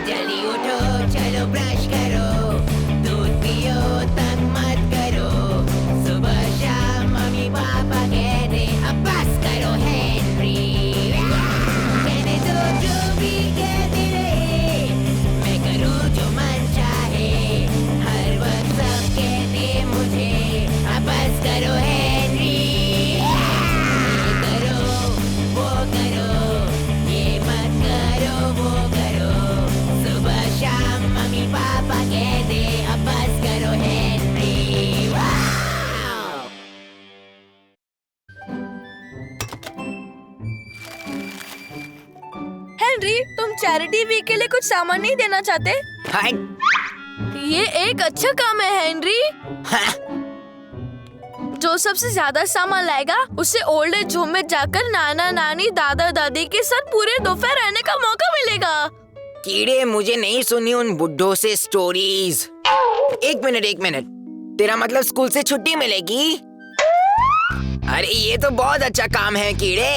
जल्दी उठो, चलो ब्रश करो, दूध पियो, तंग मत करो, सुबह शाम मम्मी पापा कहते अब बस करो हेनरी, कहने दो जो भी कहते रहे, मैं करूँ जो मन चाहे, हर वक्त सब कहते मुझे अब बस करो हेनरी, ये करो वो करो, ये मत करो वो करो, सुबह शाम मम्मी पापा कहते अब बस करो हेनरी। वाव! हेनरी, तुम चैरिटी वीक के लिए कुछ सामान नहीं देना चाहते? हट! ये एक अच्छा काम है हेनरी। हाँ, जो सबसे ज्यादा सामान लाएगा उसे ओल्ड एज होम में जाकर नाना नानी दादा दादी के साथ पूरे दोपहर रहने का मौका मिलेगा। कीड़े, मुझे नहीं सुनी उन बुड्ढों से स्टोरीज। एक मिनट, तेरा मतलब स्कूल से छुट्टी मिलेगी? अरे ये तो बहुत अच्छा काम है कीड़े।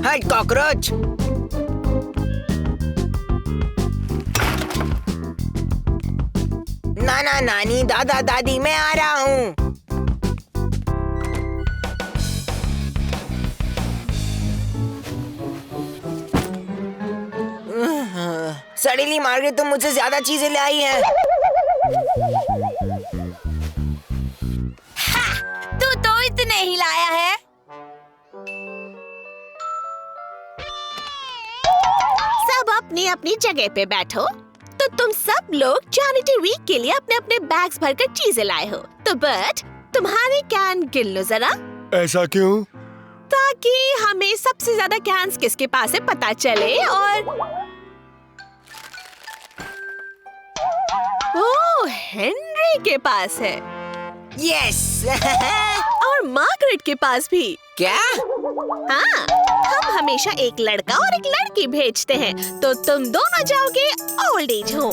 हट कॉकरोच। नाना नानी दादा दादी मैं आ रहा हूँ। सडनली मार्गरेट तुम मुझसे ज्यादा चीजें ले आई है। तू तो इतने ही लाया है। सब अपनी अपनी जगह पे बैठो। तो तुम सब लोग चैरिटी वीक के लिए अपने अपने बैग्स भरकर चीजें लाए हो। तो बट तुम्हारे कैन गिन लो जरा, ऐसा क्यों? ताकि हमें सबसे ज्यादा कैन्स किसके पास है पता चले। और ओह, हेनरी के पास है। यस। और मार्गरेट के पास भी। क्या? हाँ, हम हमेशा एक लड़का और एक लड़की भेजते हैं, तो तुम दोनों जाओगे ओल्ड एज होम।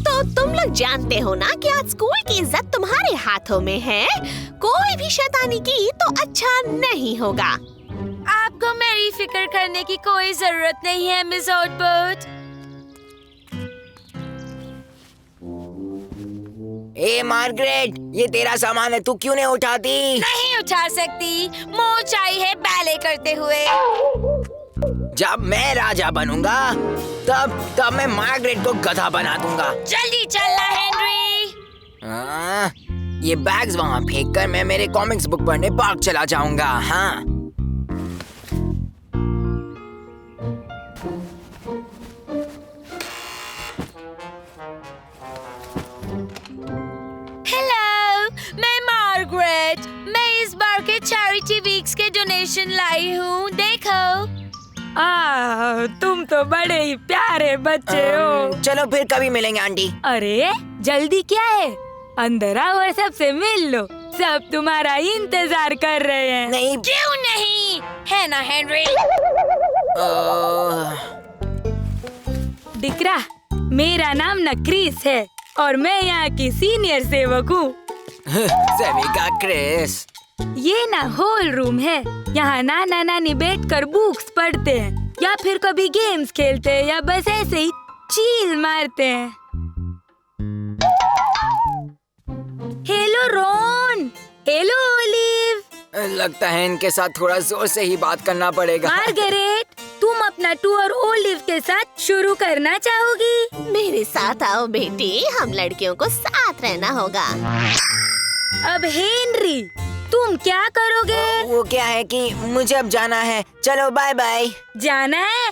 तो तुम लोग जानते हो ना कि आज स्कूल की इज्जत तुम्हारे हाथों में है। कोई भी शैतानी की तो अच्छा नहीं होगा। आपको मेरी फिक्र करने की कोई जरूरत नहीं है मिस ऑटबर्ट। ए मार्गरेट, ये तेरा सामान है, तू क्यों नहीं उठाती? नहीं उठा सकती, मोच आई है बैले करते हुए। जब मैं राजा बनूंगा तब मैं मार्गरेट को गधा बना दूंगा। जल्दी चलना हेनरी। ये बैग्स वहाँ फेंक कर मैं मेरे कॉमिक्स बुक पढ़ने पार्क चला जाऊंगा। हाँ। हेलो, मैं मार्गरेट। मैं इस बार के चैरिटी वीक्स के डोनेशन लाई हूँ, देखो। तुम तो बड़े ही प्यारे बच्चे हो। चलो फिर कभी मिलेंगे आंटी। अरे जल्दी क्या है, अंदर आओ और सबसे मिल लो। सब तुम्हारा इंतजार कर रहे हैं। नहीं। क्यों नहीं, है ना हेनरी? दिकरा, मेरा नाम क्रिस है और मैं यहाँ की सीनियर सेवक हूँ। सेविका क्रिस। ये ना हॉल रूम है। यहाँ नाना नानी बैठकर बुक्स पढ़ते हैं या फिर कभी गेम्स खेलते हैं या बस ऐसे ही चील मारते हैं। Hello Ron, hello olive. लगता है इनके साथ थोड़ा जोर से ही बात करना पड़ेगा। मार्गरेट, तुम अपना टूर ओलिव के साथ शुरू करना चाहोगी? मेरे साथ आओ बेटी, हम लड़कियों को साथ रहना होगा। अब हेनरी, तुम क्या करोगे? वो क्या है कि मुझे अब जाना है। चलो बाय बाय। जाना है?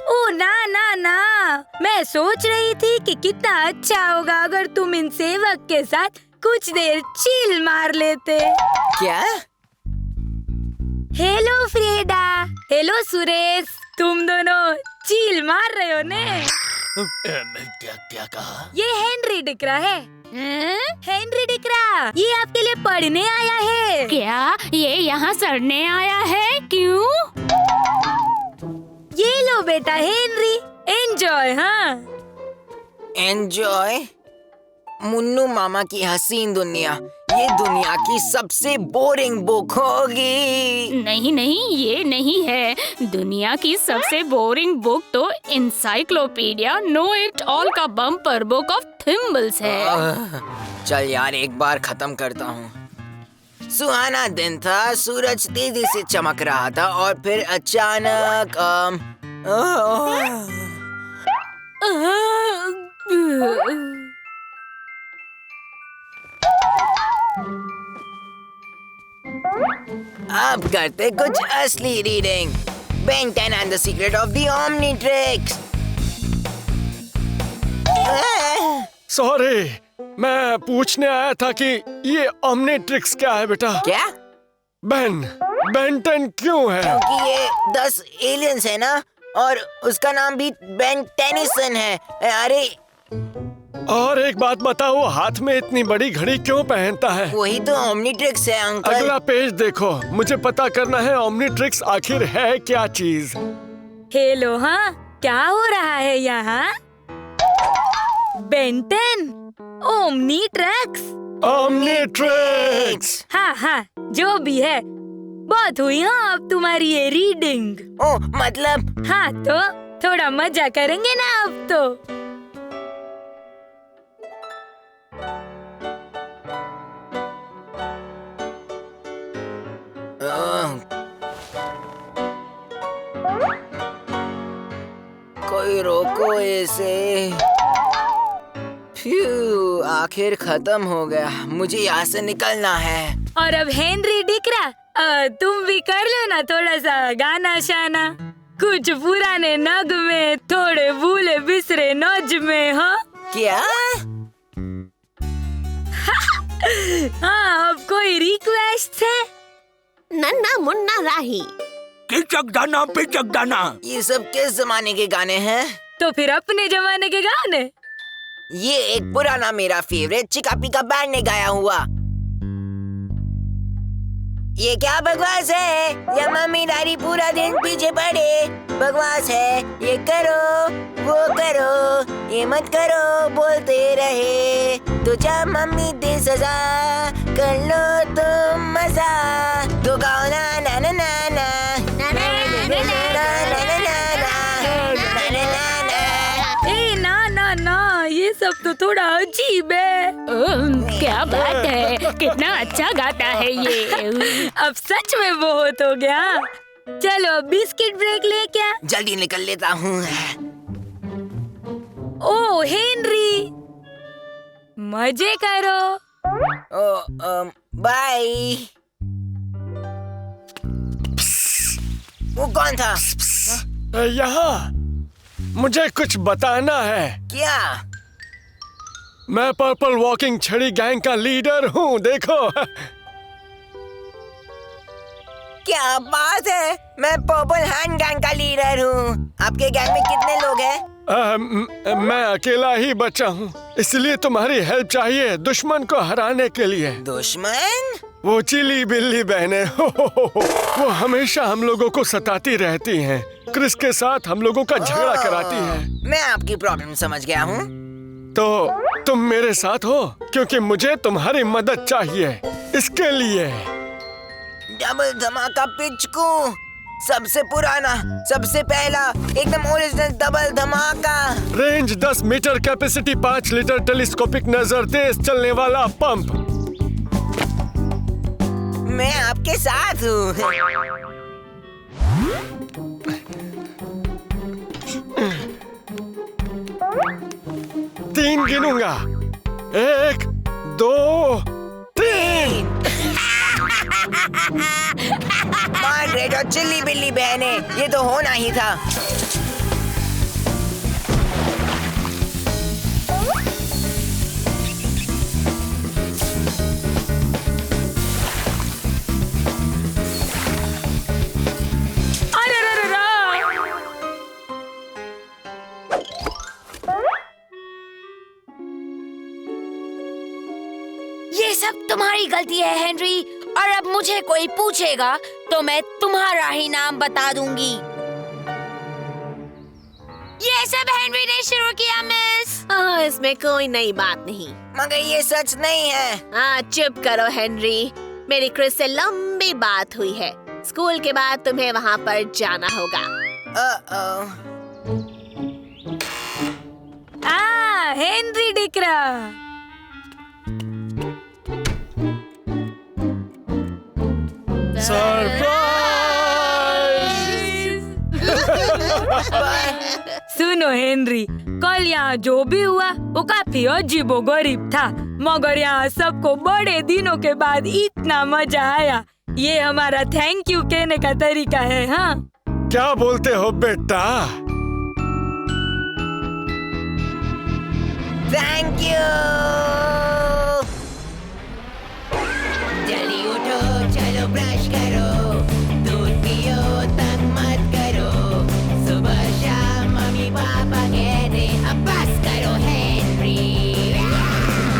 ओ ना ना ना, मैं सोच रही थी कि कितना अच्छा होगा अगर तुम इन सेवक के साथ कुछ देर चिल मार लेते। क्या? हेलो फ्रेडा, हेलो सुरेश, तुम दोनों चिल मार रहे हो ने? क्या कहा? ये हेनरी डिकरा है। हेनरी डिकरा, ये आपके लिए पढ़ने आया है। क्या ये यहाँ सड़ने आया है? क्यों? ये लो बेटा हेनरी, एंजॉय। हाँ, एंजॉय? मुन्नू मामा की हसीन दुनिया, ये दुनिया की सबसे बोरिंग बुक होगी। नहीं नहीं, ये नहीं है। दुनिया की सबसे बोरिंग बुक तो एनसाइक्लोपीडिया नो इट ऑल का बम्पर बुक ऑफ थिम्बल्स है। चल यार, एक बार खत्म करता हूँ। सुहाना दिन था, सूरज तेजी से चमक रहा था और फिर अचानक अब करते कुछ असली reading. Ben 10 and the Secret of the Omnitrix। Sorry, मैं पूछने आया था कि ये ओमनीट्रिक्स क्या है बेटा? क्या? बेन 10 क्यों है? क्योंकि ये 10 एलियंस है ना, और उसका नाम भी बेन टेनिसन है। अरे और एक बात बताओ, वो हाथ में इतनी बड़ी घड़ी क्यों पहनता है? वही तो ओमनीट्रिक्स है अंकल। अगला पेज देखो, मुझे पता करना है ओमनीट्रिक्स आखिर है क्या चीज। हेलो, हाँ क्या हो रहा है यहाँ? Ben Ten, Omnitrix. ओमनीट्रिक्स। हाँ हाँ, जो भी है, बहुत हुई हाँ अब तुम्हारी ये रीडिंग। ओ मतलब? हाँ तो थोड़ा मजा करेंगे ना अब तो। कोई रोको इसे। फ्यू, आखिर खत्म हो गया। मुझे यहाँ से निकलना है। और अब हेनरी डिकरा, तुम भी कर लो ना थोड़ा सा गाना शाना। कुछ पुराने नगमे, थोड़े भूले बिसरे नज़्मे। हाँ क्या? हाँ, अब कोई रिक्वेस्ट है? नन्ना मुन्ना राही। पिचक दाना। ये सब किस जमाने के गाने हैं? तो फिर अपने जमाने के गाने। ये एक पुराना मेरा फेवरेट चिका पिका बैंड ने गाया हुआ। ये क्या बकवास है? या मम्मी डैडी पूरा दिन पीछे पड़े। बकवास है, ये करो वो करो, ये मत करो बोलते रहे। तो जब मम्मी दे सजा, कर लो तुम मजा। तो गाओ ना ना ना ना ना ना ना ना ना ना, ये सब तो थोड़ा अजीब है। क्या बात है, कितना अच्छा गाता है ये। अब सच में बहुत हो गया। चलो बिस्किट ब्रेक ले क्या? जल्दी निकल लेता हूँ। ओ हेनरी, मजे करो। बाय। वो कौन था? यहाँ मुझे कुछ बताना है। क्या? मैं पर्पल वॉकिंग छड़ी गैंग का लीडर हूँ, देखो। क्या बात है, मैं पर्पल हैंड गैंग का लीडर हूँ। आपके गैंग में कितने लोग हैं? मैं अकेला ही बचा हूँ, इसलिए तुम्हारी हेल्प चाहिए दुश्मन को हराने के लिए। दुश्मन? वो चिली बिल्ली बहनें, वो हमेशा हम लोगों को सताती रहती हैं। क्रिस के साथ हम लोगों का झगड़ा कराती है। मैं आपकी प्रॉब्लम समझ गया हूँ। तो तुम मेरे साथ हो, क्योंकि मुझे तुम्हारी मदद चाहिए। इसके लिए डबल धमाका पिचकू, सबसे पुराना, सबसे पहला, एकदम ओरिजिनल डबल धमाका। Range 10 metre, capacity 5 litre, telescopic नजर, तेज चलने वाला पंप। मैं आपके साथ हूँ। 3 गिनूंगा। 1 2 3। मार्गरेट और चिल्ली बिल्ली बहने, ये तो होना ही था। ये सब तुम्हारी गलती है हेनरी, और अब मुझे कोई पूछेगा तो मैं तुम्हारा ही नाम बता दूंगी। ये सब हेनरी ने शुरू किया मिस। इसमें कोई नई बात नहीं। मगर ये सच नहीं है। चुप करो हेनरी। मेरी क्रिस से लंबी बात हुई है। स्कूल के बाद तुम्हें वहाँ पर जाना होगा। हेनरी दिख रहा। सुनो हेनरी, कल यहाँ जो भी हुआ वो काफी अजीबोगरीब था, मगर यहाँ सबको बड़े दिनों के बाद इतना मजा आया। ये हमारा थैंक यू कहने का तरीका है। हाँ, क्या बोलते हो बेटा? Thank you. जल्दी उठो, चलो ब्रश करो, दूध पियो, तंग मत करो। सुबह शाम मम्मी पापा कहते अब बस करो हेनरी।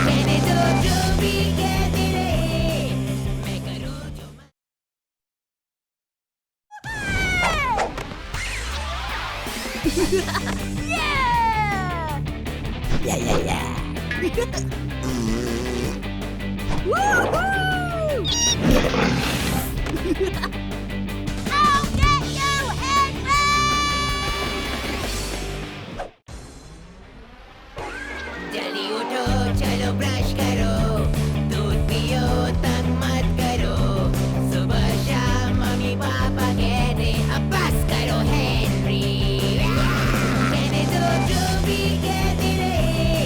कहने दो जो भी कहते रहे, मैं करूँ जो जल्दी उठो, चलो ब्रश करो, दूध पियो, तंग मत करो। सुबह शाम मम्मी पापा कहते अब बस करो हेनरी। कहने दो जो भी कहते रहे,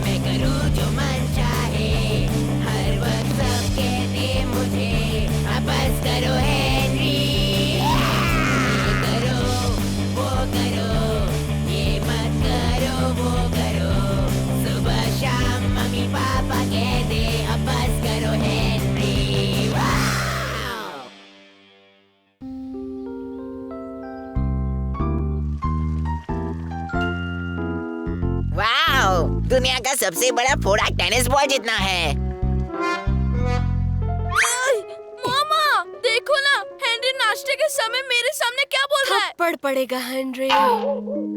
मैं करूँ जो मन चाहे। हर वक्त सब कहते मुझे अब बस करो हेनरी। ये करो, वो करो, ये मत करो, वो करो। सुबह शाम मम्मी पापा कहते अब बस करो हेनरी। वाव! वाओ, दुनिया का सबसे बड़ा फोड़ा टेनिस बॉल जितना है। मामा देखो ना, हेनरी नाश्ते के समय मेरे सामने क्या बोल रहा है। थप्पड़ पड़ेगा हेनरी।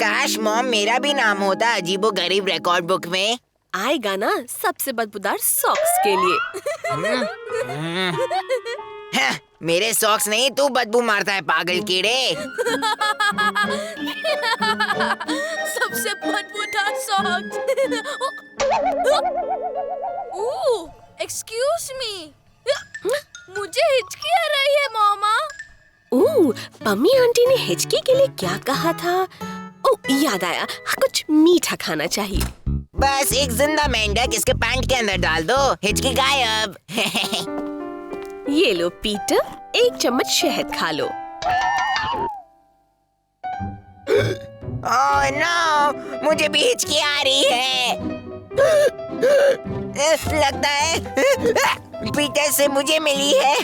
काश मॉम मेरा भी नाम होता अजीबो गरीब रिकॉर्ड बुक में। आएगा ना सबसे बदबूदार सॉक्स के लिए। हाँ, मेरे सॉक्स नहीं, तू बदबू मारता है पागल कीड़े। सबसे बदबूदार सॉक्स। एक्सक्यूज मी, मुझे हिचकी आ रही है मामा। पम्मी आंटी ने हिचकी के लिए क्या कहा था? याद आया, कुछ मीठा खाना चाहिए। बस एक जिंदा मेंढक इसके पैंट के अंदर डाल दो, हिचकी गायब। ये लो पीटर, 1 चम्मच शहद खा लो। ओह नो, मुझे भी हिचकी आ रही है। लगता है पीटर से मुझे मिली है।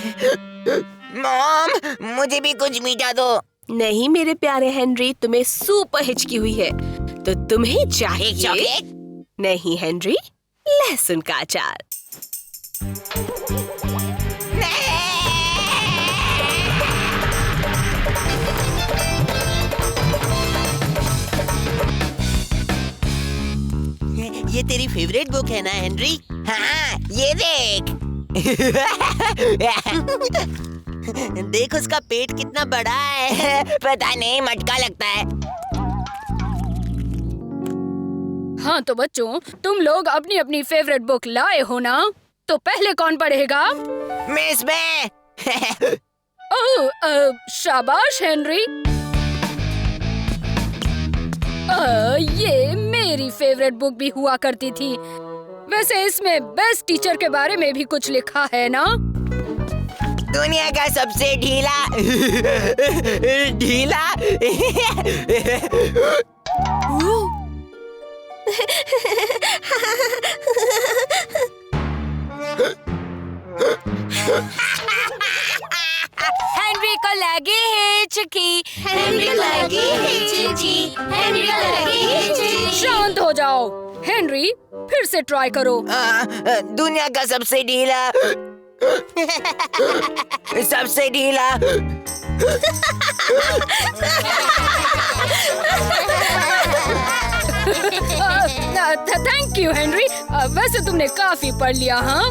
मॉम, मुझे भी कुछ मीठा दो। नहीं मेरे प्यारे हेनरी, तुम्हें सुपर हिचकी हुई है, तो तुम्हें चाहिए एक चॉकलेट? नहीं हेनरी, लहसुन का अचार। ये तेरी फेवरेट बुक है ना हेनरी? हाँ, ये देख। देख उसका पेट कितना बड़ा है। पता नहीं, मटका लगता है। हाँ तो बच्चों, तुम लोग अपनी अपनी फेवरेट बुक लाए हो ना? तो पहले कौन पढ़ेगा? मिस बे। शाबाश हेनरी। ये मेरी फेवरेट बुक भी हुआ करती थी। वैसे इसमें बेस्ट टीचर के बारे में भी कुछ लिखा है ना? दुनिया का सबसे ढीला हेनरी को लगी हिचकी। हेनरी को लगी हिचकी, हेनरी को लगी हिचकी। शांत हो जाओ। हेनरी, फिर से ट्राई करो। दुनिया का सबसे ढीला सबसे ढीला। Thank you Henry. वैसे तुमने काफी पढ़ लिया। हाँ,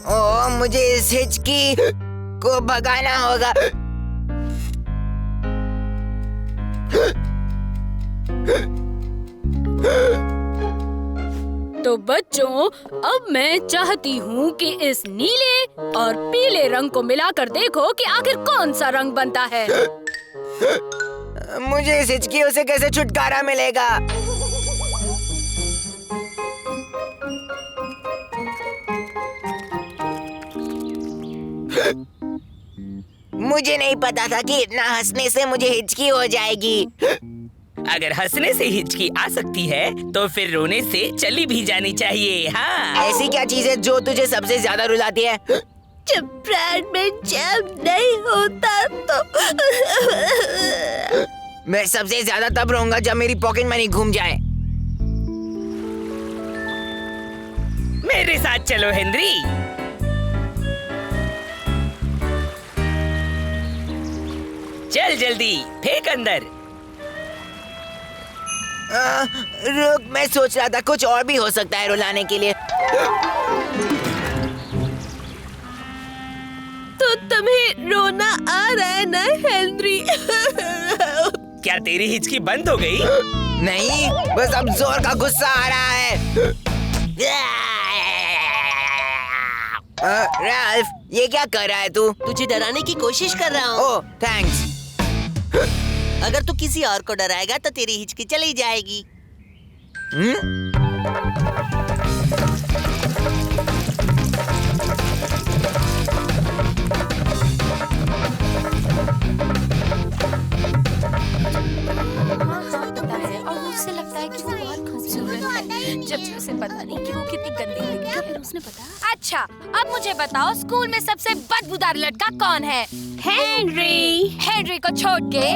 ओ मुझे इस हिचकी को भगाना होगा। तो बच्चों, अब मैं चाहती हूँ कि इस नीले और पीले रंग को मिलाकर देखो कि आखिर कौन सा रंग बनता है। मुझे इस हिचकियों से कैसे छुटकारा मिलेगा? मुझे नहीं पता था कि इतना हंसने से मुझे हिचकी हो जाएगी। अगर हंसने से हिचकी आ सकती है तो फिर रोने से चली भी जानी चाहिए। हाँ, ऐसी क्या चीज है जो तुझे सबसे ज्यादा रुलाती है? जब ब्रांड में जैम नहीं होता तो मैं सबसे ज्यादा तब रोऊंगा जब मेरी पॉकेट मनी घूम जाए। मेरे साथ चलो हेनरी। चल जल्दी, फेंक अंदर। रुक, मैं सोच रहा था कुछ और भी हो सकता है रुलाने के लिए। तो तुम्हें रोना आ रहा है ना हेनरी? क्या तेरी हिचकी बंद हो गई? नहीं, बस अब जोर का गुस्सा आ रहा है। राल्फ, ये क्या कर रहा है तू? तुझे डराने की कोशिश कर रहा हूँ। ओह, थैंक्स। अगर तू किसी और को डराएगा तो तेरी हिचकी चली जाएगी। और उससे लगता है कि वो बहुत खूबसूरत है, जबकि उसे पता नहीं कि वो कितनी गंदी है। फिर उसने बताया। अच्छा, अब मुझे बताओ, स्कूल में सबसे बदबूदार लड़का कौन है? हेनरी। हेनरी को छोड़ के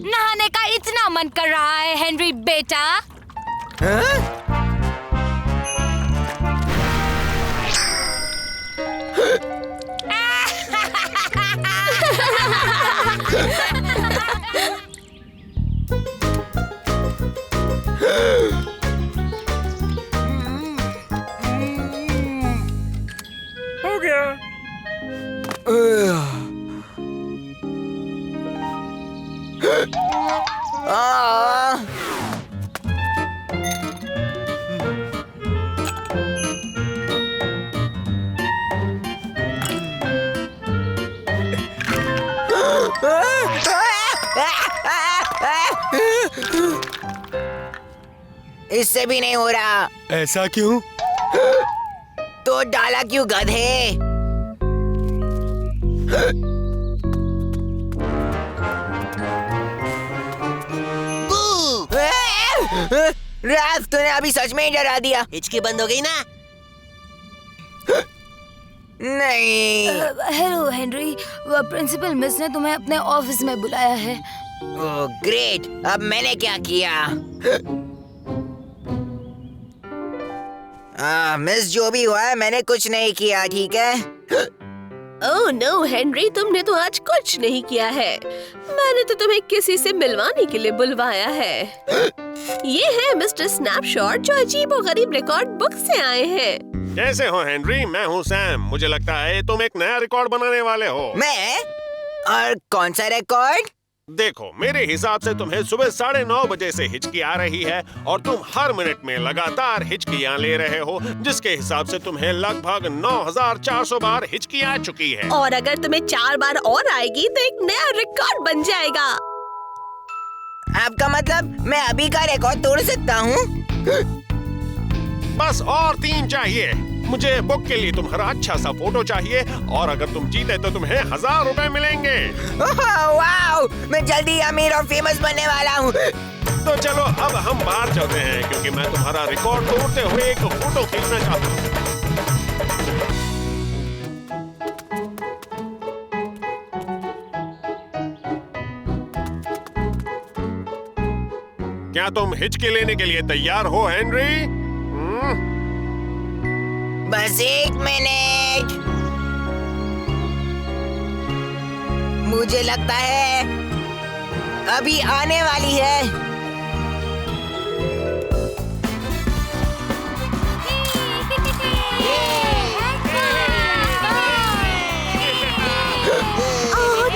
नहाने का इतना मन कर रहा है हेनरी बेटा। हो गया। इससे भी नहीं हो रहा। ऐसा क्यों? तो डाला क्यों गधे? राल्फ, तूने अभी सच में ही डरा दिया। हिचकी बंद हो गई ना? नहीं। हेलो हेनरी, प्रिंसिपल मिस ने तुम्हें अपने ऑफिस में बुलाया है। ओह ग्रेट, अब मैंने क्या किया? मिस, जो भी हुआ है मैंने कुछ नहीं किया, ठीक है? ओह नो हेनरी, तुमने तो आज कुछ नहीं किया है। मैंने तो तुम्हें किसी से मिलवाने के लिए बुलवाया है। ये है मिस्टर स्नैपशॉट, जो अजीबोगरीब रिकॉर्ड बुक से आए हैं। कैसे हो हेनरी? मैं हूँ सैम। मुझे लगता है तुम एक नया रिकॉर्ड बनाने वाले हो। मैं? और कौन सा रिकॉर्ड? देखो, मेरे हिसाब से तुम्हें सुबह 9:30 बजे से हिचकी आ रही है और तुम हर मिनट में लगातार हिचकियाँ ले रहे हो, जिसके हिसाब से तुम्हें लगभग 9400 बार हिचकी आ चुकी है। और अगर तुम्हें 4 बार और आएगी तो एक नया रिकॉर्ड बन जाएगा। आपका मतलब मैं अभी का रिकॉर्ड तोड़ सकता हूँ? बस और 3 चाहिए। मुझे बुक के लिए तुम्हारा अच्छा सा फोटो चाहिए और अगर तुम जीते तो तुम्हें 1000 रुपए मिलेंगे। वाओ, मैं जल्दी अमीर और फेमस बनने वाला हूँ। तो चलो अब हम बाहर चलते हैं, क्योंकि मैं तुम्हारा रिकॉर्ड तोड़ते हुए एक फोटो खींचना चाहता हूँ। क्या तुम हिचकी लेने के लिए तैयार हो हेनरी? बस 1 मिनट। मुझे लगता है अभी आने वाली है।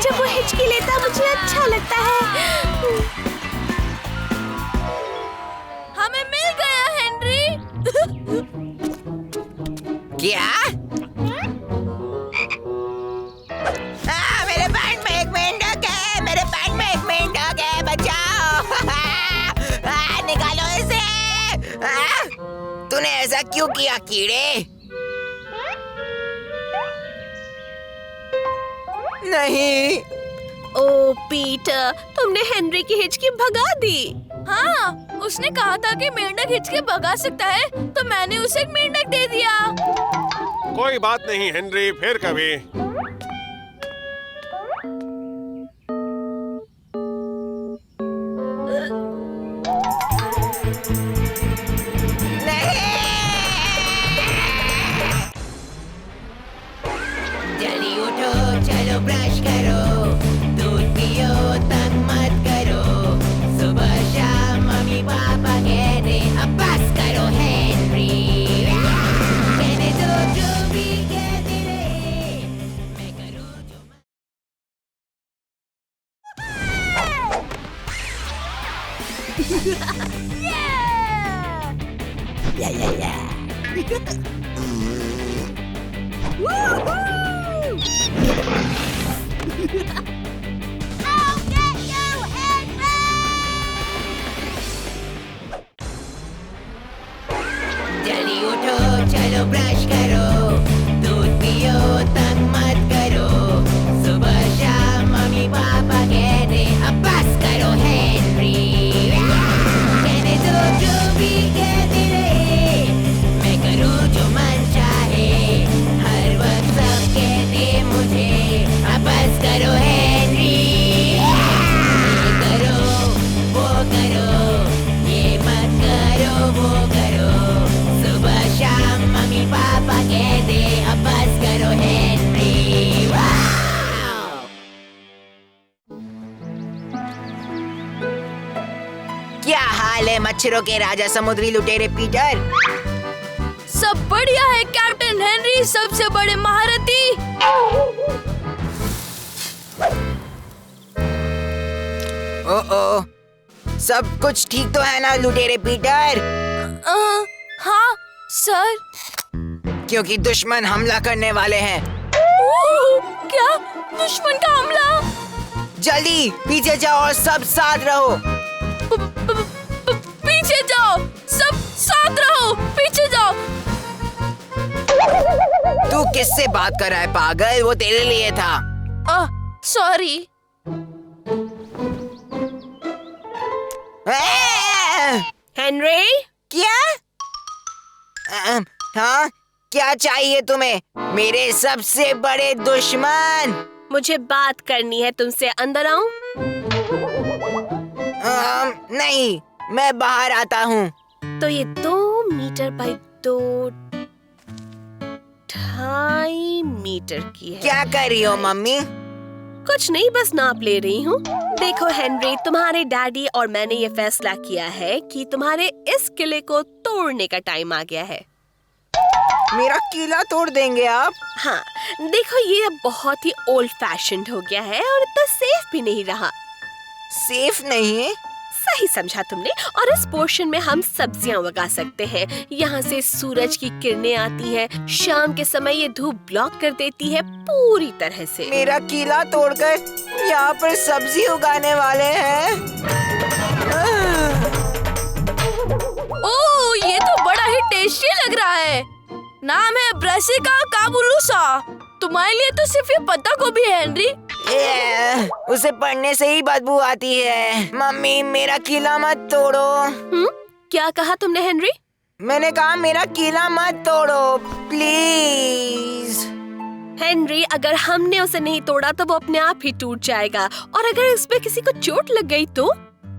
जब वो हिचकी लेता मुझे अच्छा लगता है। हमें मिल गया हेनरी। क्या? मेरे पैंट में एक मेंढक है, मेरे पैंट में एक मेंढक है, बचाओ। निकालो इसे। तूने ऐसा क्यों किया कीड़े? नहीं। ओ पीटर, तुमने हेनरी की हिचकी भगा दी। हाँ, उसने कहा था कि मेंढक हिचके भगा सकता है, तो मैंने उसे एक मेंढक दे दिया। कोई बात नहीं हेनरी, फिर कभी। जल्दी उठो, चलो ब्रश करो, दूध पियो, तंग मत करो। सुबह शाम मम्मी पापा कहते अब बस करो हेनरी। कहने दो जो भी कहते रहे, मैं करूँ जो जल्दी उठो, चलो ब्रश करो, दूध पियो, तंग मत करो। सुबह शाम मम्मी पापा कहते अब बस करो हेनरी। कहने दो जो भी कहते रहे, मैं करूँ जो मन चाहे। हर वक्त सब कहते मुझे अब बस करो हेनरी। ये करो, वो करो, ये मत करो, वो करो। सुबह शाम मम्मी पापा कहते अब बस करो हेनरी। वाव! क्या हाल है मच्छरों के राजा समुद्री लुटेरे पीटर? सब बढ़िया है कैप्टन हेनरी, सबसे बड़े महारथी। ओ, सब कुछ ठीक तो है ना लुटेरे पीटर? हाँ सर। क्योंकि दुश्मन हमला करने वाले हैं। क्या? दुश्मन का हमला? जल्दी पीछे जाओ और सब साथ रहो। पीछे जाओ, सब साथ रहो, पीछे जाओ। तू किससे बात कर रहा है पागल? वो तेरे लिए था। सॉरी। हेनरी, क्या? हाँ, क्या चाहिए तुम्हें? मेरे सबसे बड़े दुश्मन। मुझे बात करनी है तुमसे, अंदर आऊं? नहीं, मैं बाहर आता हूँ। तो ये 2 मीटर बाई 2.5 मीटर की है। क्या कर रही हो मम्मी? कुछ नहीं, बस नाप ले रही हूँ। देखो हेनरी, तुम्हारे डैडी और मैंने ये फैसला किया है कि तुम्हारे इस किले को तोड़ने का टाइम आ गया है। मेरा किला तोड़ देंगे आप? हाँ, देखो ये अब बहुत ही ओल्ड फैशन्ड हो गया है और इतना सेफ भी नहीं रहा। सेफ नहीं? सही समझा तुमने। और इस पोर्शन में हम सब्जियां उगा सकते हैं। यहाँ से सूरज की किरणें आती हैं। शाम के समय ये धूप ब्लॉक कर देती है पूरी तरह से। मेरा किला तोड़कर यहाँ पर सब्जी उगाने वाले हैं। ओह, ये तो बड़ा ही टेस्टी लग रहा है। नाम है ब्रासिका काबुलुसा। तुम्हारे लिए तो सिर्फ ये पत्ता गोभी है हेनरी। उसे पढ़ने से ही बदबू आती है। मम्मी, मेरा किला मत तोड़ो। क्या कहा तुमने हेनरी? मैंने कहा मेरा किला मत तोड़ो प्लीज। हेनरी, अगर हमने उसे नहीं तोड़ा तो वो अपने आप ही टूट जाएगा। और अगर इस पे किसी को चोट लग गई तो?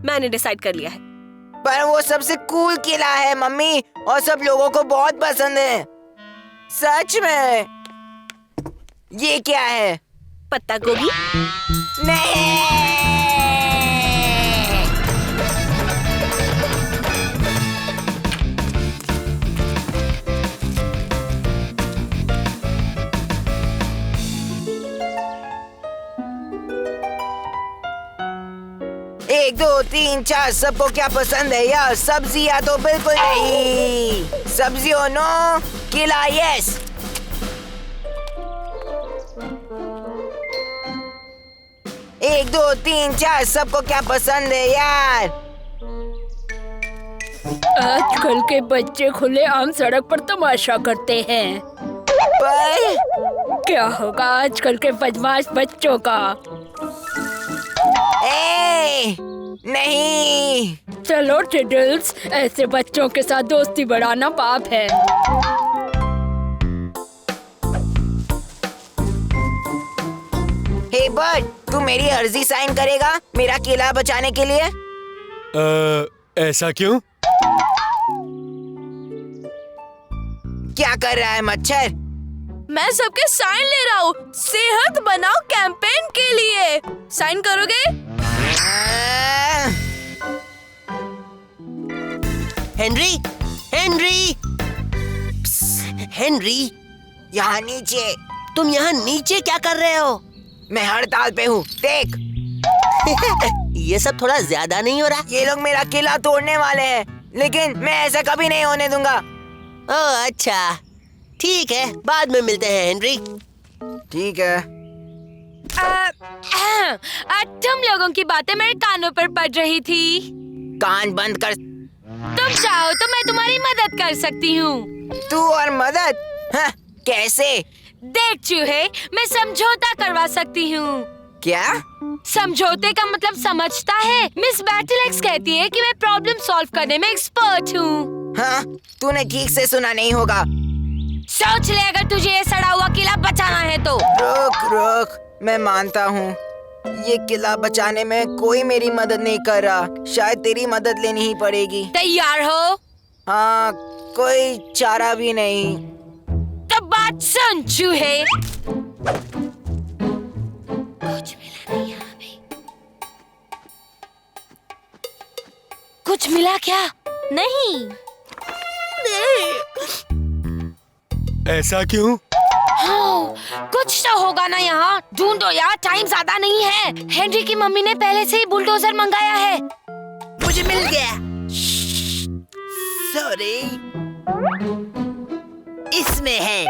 मैंने डिसाइड कर लिया है। पर वो सबसे कूल किला है मम्मी, और सब लोगों को बहुत पसंद है। सच में? ये क्या है? पत्ता गोभी। नहीं। एक दो तीन चार, सबको क्या पसंद है यार? सब्जियां तो बिल्कुल नहीं। सब्जियों नो, केला यस। एक दो तीन चार, सबको क्या पसंद है यार? आजकल के बच्चे खुले आम सड़क पर तमाशा करते हैं। पर क्या होगा आजकल के बदमाश बच्चों का? ए, नहीं। चलो टिडल्स, ऐसे बच्चों के साथ दोस्ती बढ़ाना पाप है। हे बर्ड, तू मेरी अर्जी साइन करेगा मेरा केला बचाने के लिए? ऐसा क्यों? क्या कर रहा है मच्छर? मैं सबके साइन ले रहा हूँ सेहत बनाओ कैंपेन के लिए। साइन करोगे? हेनरी, हेनरी, हेनरी, यहाँ नीचे। तुम यहाँ नीचे क्या कर रहे हो? मैं हड़ताल पे हूँ, देख। ये सब थोड़ा ज्यादा नहीं हो रहा? ये लोग मेरा केला तोड़ने वाले हैं, लेकिन मैं ऐसा कभी नहीं होने दूंगा। ओह अच्छा, ठीक है, बाद में मिलते हैं हेनरी। ठीक है। तुम लोगों की बातें मेरे कानों पर पड़ रही थी। कान बंद कर। तुम चाहो तो मैं तुम्हारी मदद कर सकती हूँ। तू और मदद? हाँ, कैसे? देख चूहे, मैं समझौता करवा सकती हूँ। क्या? समझौते का मतलब समझता है? मिस बैटलएक्स कहती है कि मैं प्रॉब्लम सॉल्व करने में एक्सपर्ट हूँ। हाँ, तूने ठीक से सुना नहीं होगा। सोच ले, अगर तुझे ये सड़ा हुआ किला बचाना है तो। रुक, मैं मानता हूँ ये किला बचाने में कोई मेरी मदद नहीं कर रहा। शायद तेरी मदद लेनी ही पड़ेगी। तैयार हो? हाँ, कोई चारा भी नहीं। तो बात सुन चूहे। कुछ मिला क्या? नहीं। ऐसा क्यों? हाँ, कुछ तो होगा ना यहाँ। ढूंढो यार, टाइम ज्यादा नहीं है। हेनरी की मम्मी ने पहले से ही बुलडोजर मंगाया है। मुझे मिल गया। सॉरी, इसमें है।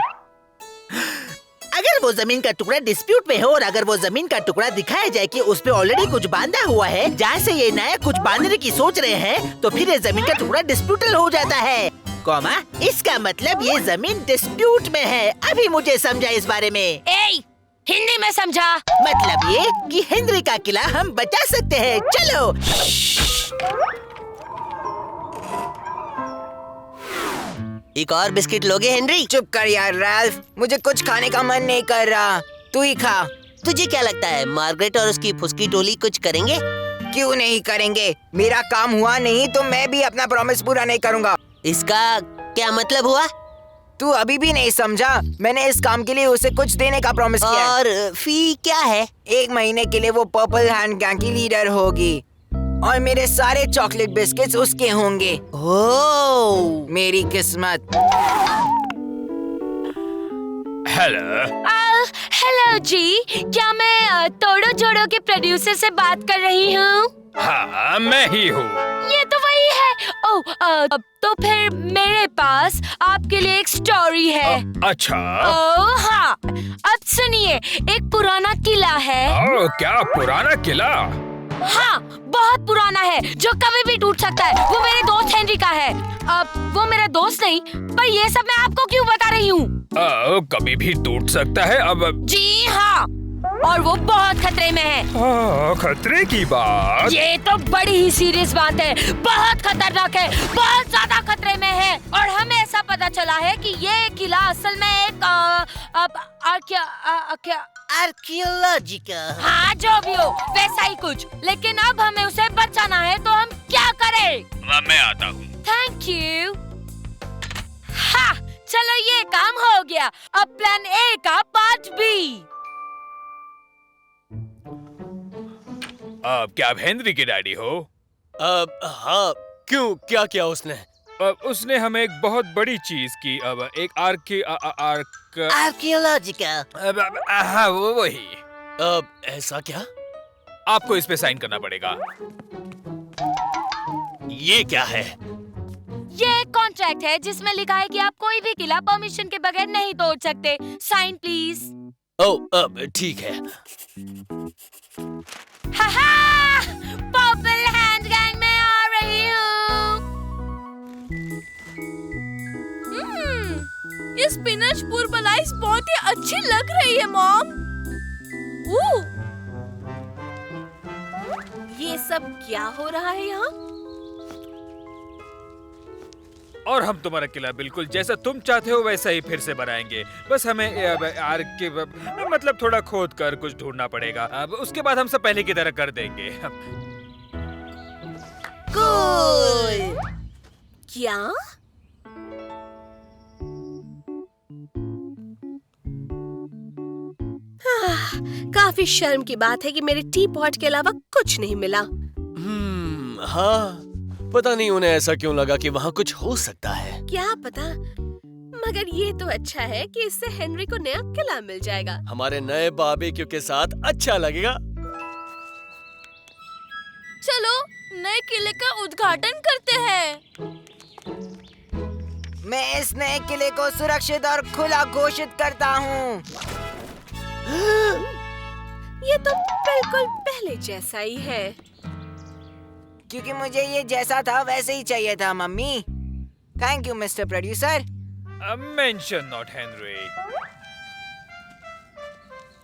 अगर वो जमीन का टुकड़ा डिस्प्यूट में हो और अगर वो जमीन का टुकड़ा दिखाया जाए कि उस पे ऑलरेडी कुछ बांधा हुआ है, जहाँ से ये नया कुछ बांधने की सोच रहे हैं, तो फिर ये जमीन का टुकड़ा डिस्प्यूटल हो जाता है। कॉमा, इसका मतलब ये जमीन डिस्प्यूट में है। अभी मुझे समझा इस बारे में। ए, हिंदी में समझा। मतलब ये कि हेनरी का किला हम बचा सकते हैं। चलो। एक और बिस्किट लोगे हेनरी? चुप कर यार रैल्फ, मुझे कुछ खाने का मन नहीं कर रहा। तू ही खा। तुझे क्या लगता है मार्गरेट और उसकी फुसकी टोली कुछ करेंगे? क्यों नहीं करेंगे? मेरा काम हुआ नहीं तो मैं भी अपना प्रॉमिस पूरा नहीं करूँगा। इसका क्या मतलब हुआ? तू अभी भी नहीं समझा? मैंने इस काम के लिए उसे कुछ देने का प्रॉमिस किया है। और फी क्या है? 1 महीने के लिए वो पर्पल हैंड गैंग की लीडर होगी और मेरे सारे चॉकलेट बिस्किट्स उसके होंगे। ओह, मेरी किस्मत। हेलो। हेलो जी, क्या मैं तोड़ो जोड़ो के प्रोड्यूसर से बात कर रही हूँ? हाँ, मैं ही हूँ। ये तो वही है। ओह, तो फिर मेरे पास आपके लिए एक स्टोरी है। अच्छा। ओह हाँ, अब सुनिए। एक पुराना किला है। ओह, क्या पुराना किला? हाँ, बहुत पुराना है जो कभी भी टूट सकता है। वो मेरे दोस्त हेनरी का है। अब वो मेरा दोस्त नहीं, पर ये सब मैं आपको क्यों बता रही हूँ? कभी भी टूट सकता है। अब जी हाँ, और वो बहुत खतरे में है। खतरे की बात? ये तो बड़ी ही सीरियस बात है। बहुत खतरनाक है, बहुत ज्यादा खतरे में है। और हमें ऐसा पता चला है कि ये किला असल में एक आर्कियोलॉजिकल। हाँ, जो भी हो, वैसा ही कुछ। लेकिन अब हमें उसे बचाना है, तो हम क्या करें? मैं आता हूँ। Thank you. हाँ, चलो ये काम हो गया, अब प्लान ए का पार्ट बी। क्या आप हेनरी के डैडी हो? हाँ, क्यों, क्या किया उसने? उसने हमें एक बहुत बड़ी चीज की, अब एक आर्कियोलॉजिकल। हाँ वही। ऐसा क्या? आपको इस पे साइन करना पड़ेगा। ये क्या है? ये कॉन्ट्रैक्ट है जिसमें लिखा है कि आप कोई भी किला परमिशन के बगैर नहीं तोड़ सकते। Sign please. ओह, ठीक है। हाहा! पर्पल हैंड गैंग में आ रही हूँ। ये स्पिनच पुरबलाइस बहुत ही अच्छी लग रही है मॉम। ये सब क्या हो रहा है यहाँ? और हम तुम्हारा किला बिल्कुल जैसा तुम चाहते हो वैसा ही फिर से बनाएंगे। बस हमें मतलब थोड़ा खोद कर कुछ ढूंढना पड़ेगा। अब उसके बाद हम सब पहले की तरह कर देंगे। कूल। क्या? काफी शर्म की बात है कि मेरे टी पॉट के अलावा कुछ नहीं मिला। हाँ, पता नहीं उन्हें ऐसा क्यों लगा कि वहाँ कुछ हो सकता है। क्या पता, मगर ये तो अच्छा है कि इससे हेनरी को नया किला मिल जाएगा। हमारे नए बारबेक्यू के साथ अच्छा लगेगा। चलो नए किले का उद्घाटन करते हैं। मैं इस नए किले को सुरक्षित और खुला घोषित करता हूँ। ये तो बिल्कुल पहले जैसा ही है। क्योंकि मुझे ये जैसा था वैसे ही चाहिए था mummy. Thank you mister producer. Mention not Henry.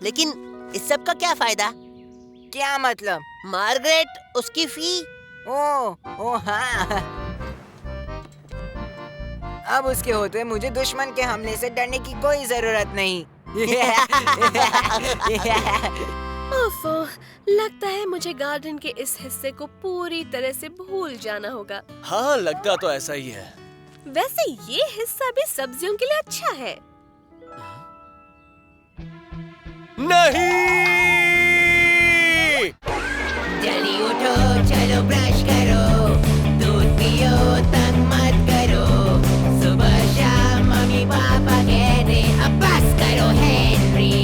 लेकिन इस सब का क्या फायदा? क्या मतलब? मार्गरेट, उसकी फी। ओ हाँ। अब उसके होते मुझे दुश्मन के हमले से डरने की कोई जरूरत नहीं। ओफो, लगता है मुझे गार्डन के इस हिस्से को पूरी तरह से भूल जाना होगा। हाँ, लगता तो ऐसा ही है। वैसे ये हिस्सा भी सब्जियों के लिए अच्छा है। नहीं! जल्दी उठो, चलो ब्रश करो, दूध पियो, तंग मत करो। सुबह शाम मम्मी पापा कहते अब बस करो हेनरी।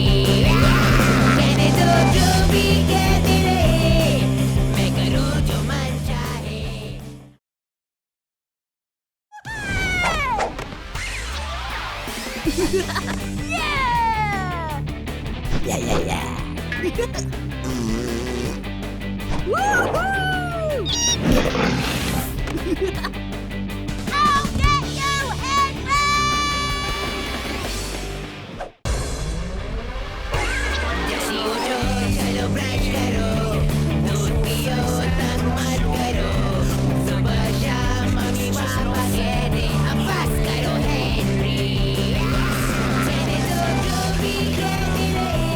कहने दो जो भी कहते रहे, मैं करूँ जो मन चाहे। जल्दी उठो, चलो ब्रश करो, दूध पियो, तंग मत करो। सुबह शाम मम्मी पापा कहते अब बस करो हेनरी। कहने दो जो भी कहते रहे,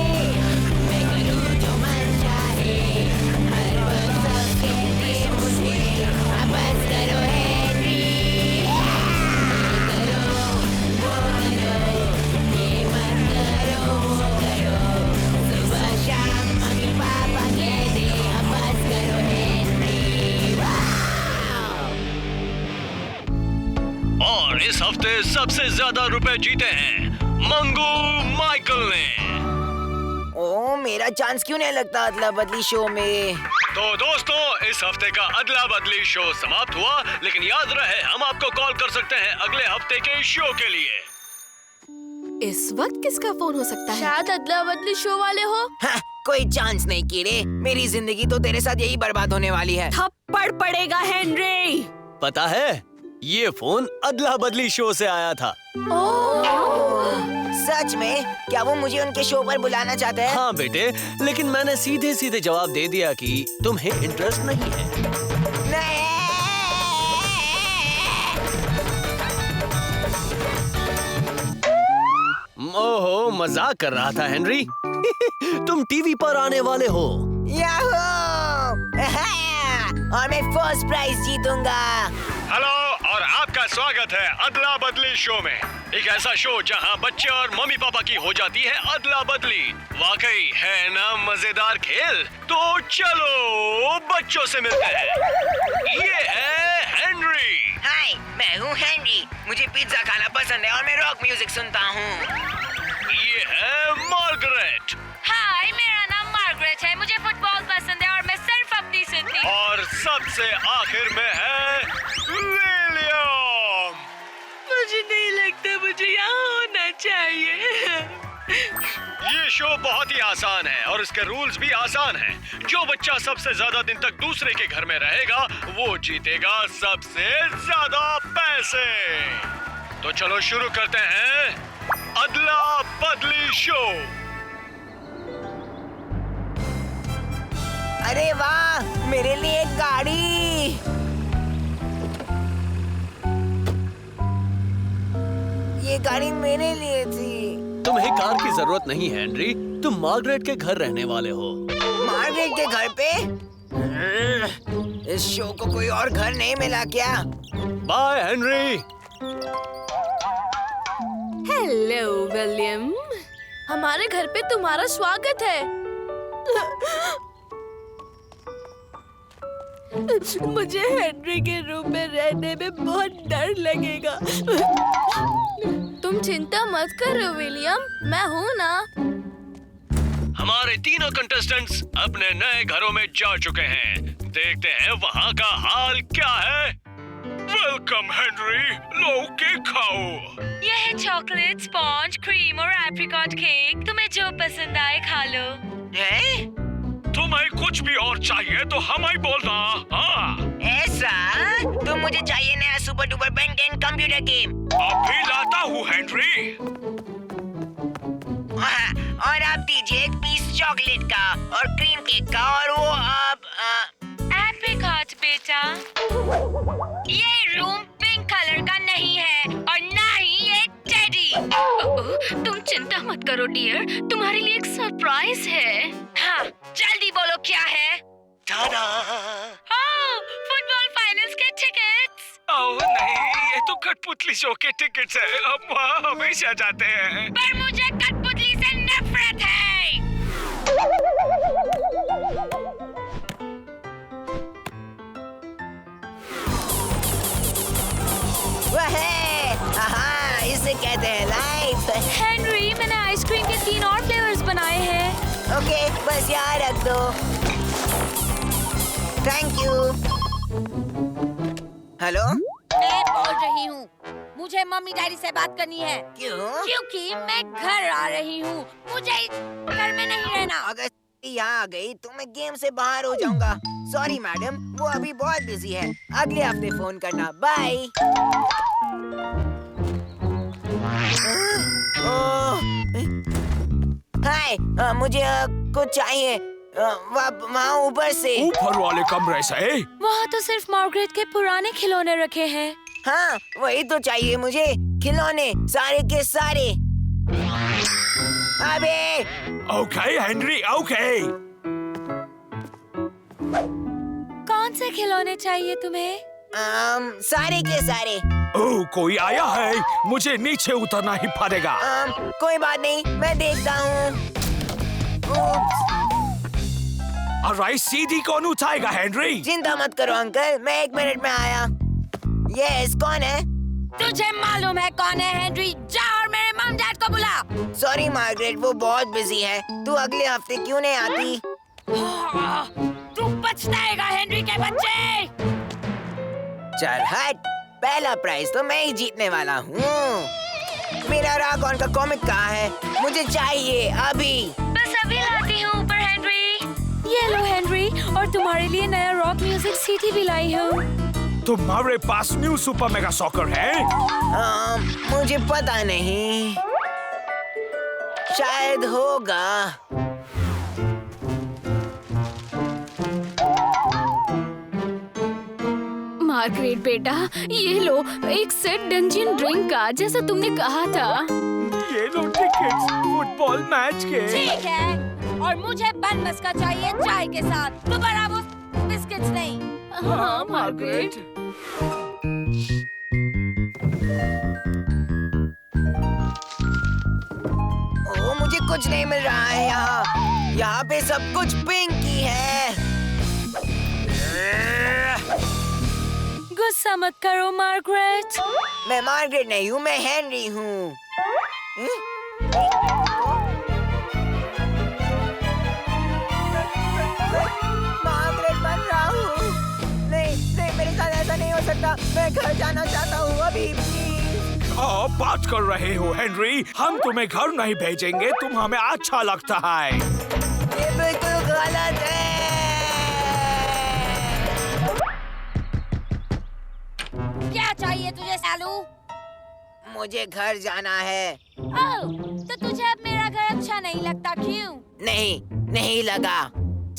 मैं करूँ जो मन चाहे। हर वक्त सब कहते मुझे अब बस करो हेनरी। ये करो, वो करो, ये मत करो, वो करो। सुबह शाम मम्मी पापा कहते अब बस करो हेनरी। और इस हफ्ते सबसे ज्यादा रुपए जीते हैं मंगू माइकल ने। ओ, मेरा चांस क्यों नहीं लगता अदला बदली शो में? तो दोस्तों, इस हफ्ते का अदला बदली शो समाप्त हुआ, लेकिन याद रहे हम आपको कॉल कर सकते हैं अगले हफ्ते के शो के लिए। इस वक्त किसका फोन हो सकता है? शायद अदला बदली शो वाले हो। हाँ, कोई चांस नहीं कीड़े। मेरी जिंदगी तो तेरे साथ यही बर्बाद होने वाली है। थप्पड़ पड़ेगा हेनरी। पता है, ये फोन अदला बदली शो से आया था। सच में? क्या वो मुझे उनके शो पर बुलाना चाहते हैं? हाँ बेटे, लेकिन मैंने सीधे सीधे जवाब दे दिया कि तुम्हें इंटरेस्ट नहीं है। नहीं। ओहो, मजाक कर रहा था हेनरी। तुम टीवी पर आने वाले हो। याहू! और मैं फर्स्ट प्राइज जीतूंगा। हेलो, और आप आपका स्वागत है अदला बदली शो में। एक ऐसा शो जहां बच्चे और मम्मी पापा की हो जाती है अदला बदली। वाकई है ना मजेदार खेल? तो चलो बच्चों से मिलते हैं। ये है हेनरी। हाय, मैं हूँ हेनरी। मुझे पिज्जा खाना पसंद है और मैं रॉक म्यूजिक सुनता हूँ। ये है मार्गरेट। हाय, मेरा नाम मार्गरेट है। मुझे फुटबॉल पसंद है और मैं सिर्फ अपनी सुनती हूँ। और सबसे आखिर में है विलियम। मुझे नहीं लगता मुझे यहाँ होना चाहिए। ये शो बहुत ही आसान है और इसके रूल्स भी आसान हैं। जो बच्चा सबसे ज्यादा दिन तक दूसरे के घर में रहेगा वो जीतेगा सबसे ज्यादा पैसे। तो चलो शुरू करते हैं अदला बदली शो। अरे वाह, मेरे लिए एक गाड़ी। ये गाड़ी मेरे लिए थी। तुम्हें कार की जरूरत नहीं है हेनरी, तुम मार्गरेट के घर रहने वाले हो। मार्गरेट के घर पे? इस शो को कोई और घर नहीं मिला क्या? Bye Henry. Hello William. हमारे घर पे तुम्हारा स्वागत है। मुझे हेनरी के रूम में रहने में बहुत डर लगेगा। तुम चिंता मत करो विलियम, मैं हूँ ना। हमारे तीनों कंटेस्टेंट्स अपने नए घरों में जा चुके हैं। देखते हैं वहाँ का हाल क्या है। वेलकम हेनरी, लो केक खाओ। यह है चॉकलेट, स्पॉन्ज, क्रीम और एप्रिकॉट केक। तुम्हें जो पसंद आए खा लो। हैं? तुम्हें कुछ भी और चाहिए तो हमें ही बोलना। हाँ, ऐसा? तो मुझे चाहिए नया super duper Ben 10 computer game. अभी लाता हूँ हेनरी। हाँ, और आप दीजिए एक पीस चॉकलेट का और क्रीम केक का और वो एप्रिकॉट बेटा। ये रूम पिंक कलर का नहीं है और ना ही ये टेडी। तुम चिंता मत करो डियर, तुम्हारे लिए एक सरप्राइज है। हाँ, जल्दी बोलो क्या है? फुटबॉल फाइनल्स के टिकट्स। ओह नहीं, ये तो कठपुतली शो के टिकट्स हैं। हम वहाँ हमेशा जाते हैं। पर मुझे कठपुतली से नफरत है। इसे कहते हैं लाइफ। हेनरी, मैंने आइसक्रीम के 3 और फ्लेवर्स बनाए हैं। ओके, बस यहाँ रख दो। Thank you. हेलो, मैं बोल रही हूँ, मुझे मम्मी डैडी से बात करनी है। क्यों? क्योंकि मैं घर आ रही हूँ, मुझे इस घर में नहीं रहना। अगर यहाँ आ गई तो मैं गेम से बाहर हो जाऊंगा। सॉरी मैडम, वो अभी बहुत बिजी है। अगले हफ्ते फोन करना। बाय। हाय, मुझे कुछ चाहिए वहाँ ऊपर से। ऊपर वाले कमरे से? वहाँ तो सिर्फ मार्गरेट के पुराने खिलौने रखे हैं। हाँ, वही तो चाहिए मुझे, खिलौने सारे के सारे। अबे। Okay Henry, okay. कौन से खिलौने चाहिए तुम्हें? सारे के सारे। ओह, कोई आया है, मुझे नीचे उतरना ही पड़ेगा। कोई बात नहीं, मैं देखता हूँ। ऑलराइट, सीडी कौन उठाएगा हेनरी? चिंता मत करो अंकल, मैं 1 मिनट में आया। यस, कौन है? तुझे मालूम है कौन है हेनरी? जा और मेरे मम डैड को बुला। सॉरी मार्गरेट, वो बहुत बिजी है। तू अगले हफ्ते क्यों नहीं आती? तू पछताएगा हेनरी के बच्चे। चल हट, पहला प्राइज तो मैं ही जीतने वाला हूँ। मेरा रागॉन का कॉमिक कहाँ है? मुझे चाहिए अभी। बस अभी लाती हूँ ऊपर हेनरी। ये लो हेनरी, और तुम्हारे लिए नया रॉक म्यूजिक सीडी भी लाई हूँ। तुम्हारे पास न्यू सुपर मेगा सॉकर है? मुझे पता नहीं, शायद होगा। मार्गरेट बेटा, ये लो एक सेट डंजियन ड्रिंक का, जैसा तुमने कहा था। ये लो टिकट्स फुटबॉल मैच के। ठीक है, और मुझे बन मस्का चाहिए चाय के साथ, दोबारा वो बिस्किट्स नहीं। हाँ मार्गरेट। कुछ नहीं मिल रहा है यहाँ पे सब कुछ पिंक ही है। गुस्सा मत करो मार्गरेट। मैं मार्गरेट नहीं हूँ, मैं हेनरी हूँ। मार्गरेट बन रहा हूँ। नहीं, मेरे साथ ऐसा नहीं हो सकता। मैं घर जाना चाहता हूँ अभी प्लीज। बात कर रहे हो हेनरी? हम तुम्हें घर नहीं भेजेंगे, तुम हमें अच्छा लगता है। ये बिल्कुल गलत है। क्या चाहिए तुझे सालू? मुझे घर जाना है। ओह, तो तुझे अब मेरा घर अच्छा नहीं लगता क्यों? नहीं लगा।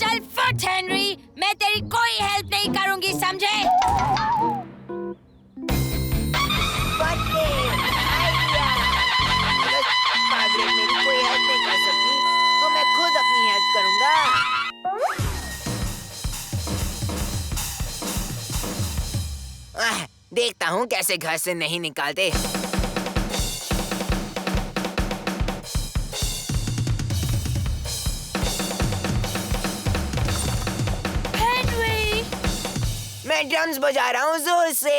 चल फट हेनरी, मैं तेरी कोई हेल्प नहीं करूंगी, समझे? मार्गरेट मेरी कोई हेल्प नहीं कर सकती, तो मैं खुद अपनी हेल्प करूंगा। देखता हूँ कैसे घर से नहीं निकालते। हेनरी, मैं ड्रम्स बजा रहा हूँ जोर से।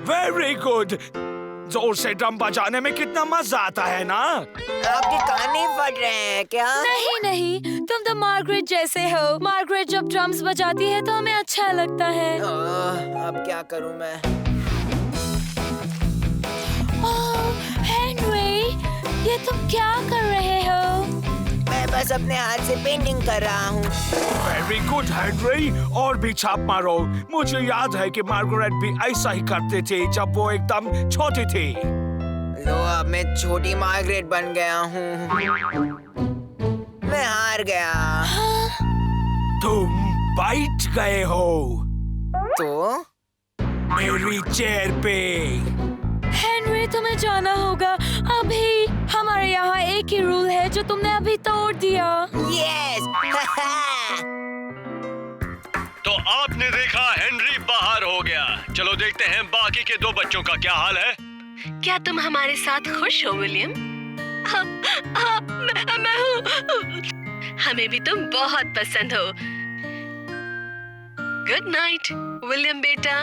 Very good. जोर से ड्रम बजाने में कितना मजा आता है ना? आपके कान नहीं फट रहे हैं क्या? नहीं, तुम तो मार्गरेट जैसे हो। मार्गरेट जब ड्रम्स बजाती है तो हमें अच्छा लगता है। अब क्या करूं मैं? ओह हेनरी, ये तुम क्या कर रहे हो? मैं बस अपने हाथ से पेंटिंग कर रहा हूँ। वेरी गुड हेनरी, और भी छाप मारो। मुझे याद है कि मार्गरेट भी ऐसा ही करते थे जब वो एकदम छोटी थी। लो, अब मैं छोटी मार्गरेट बन गया हूँ। मैं हार गया। तुम बैठ गए हो तो मेरी चेयर पे। हेनरी, तुम्हें जाना होगा अभी। हमारे यहाँ एक ही रूल है जो तुमने अभी तोड़ दिया। यस। तो आपने देखा हेनरी बाहर हो गया। चलो देखते हैं बाकी के दो बच्चों का क्या हाल है। क्या तुम हमारे साथ खुश हो विलियम? हाँ, मैं हूँ। हमें भी तुम बहुत पसंद हो। गुड नाइट विलियम बेटा।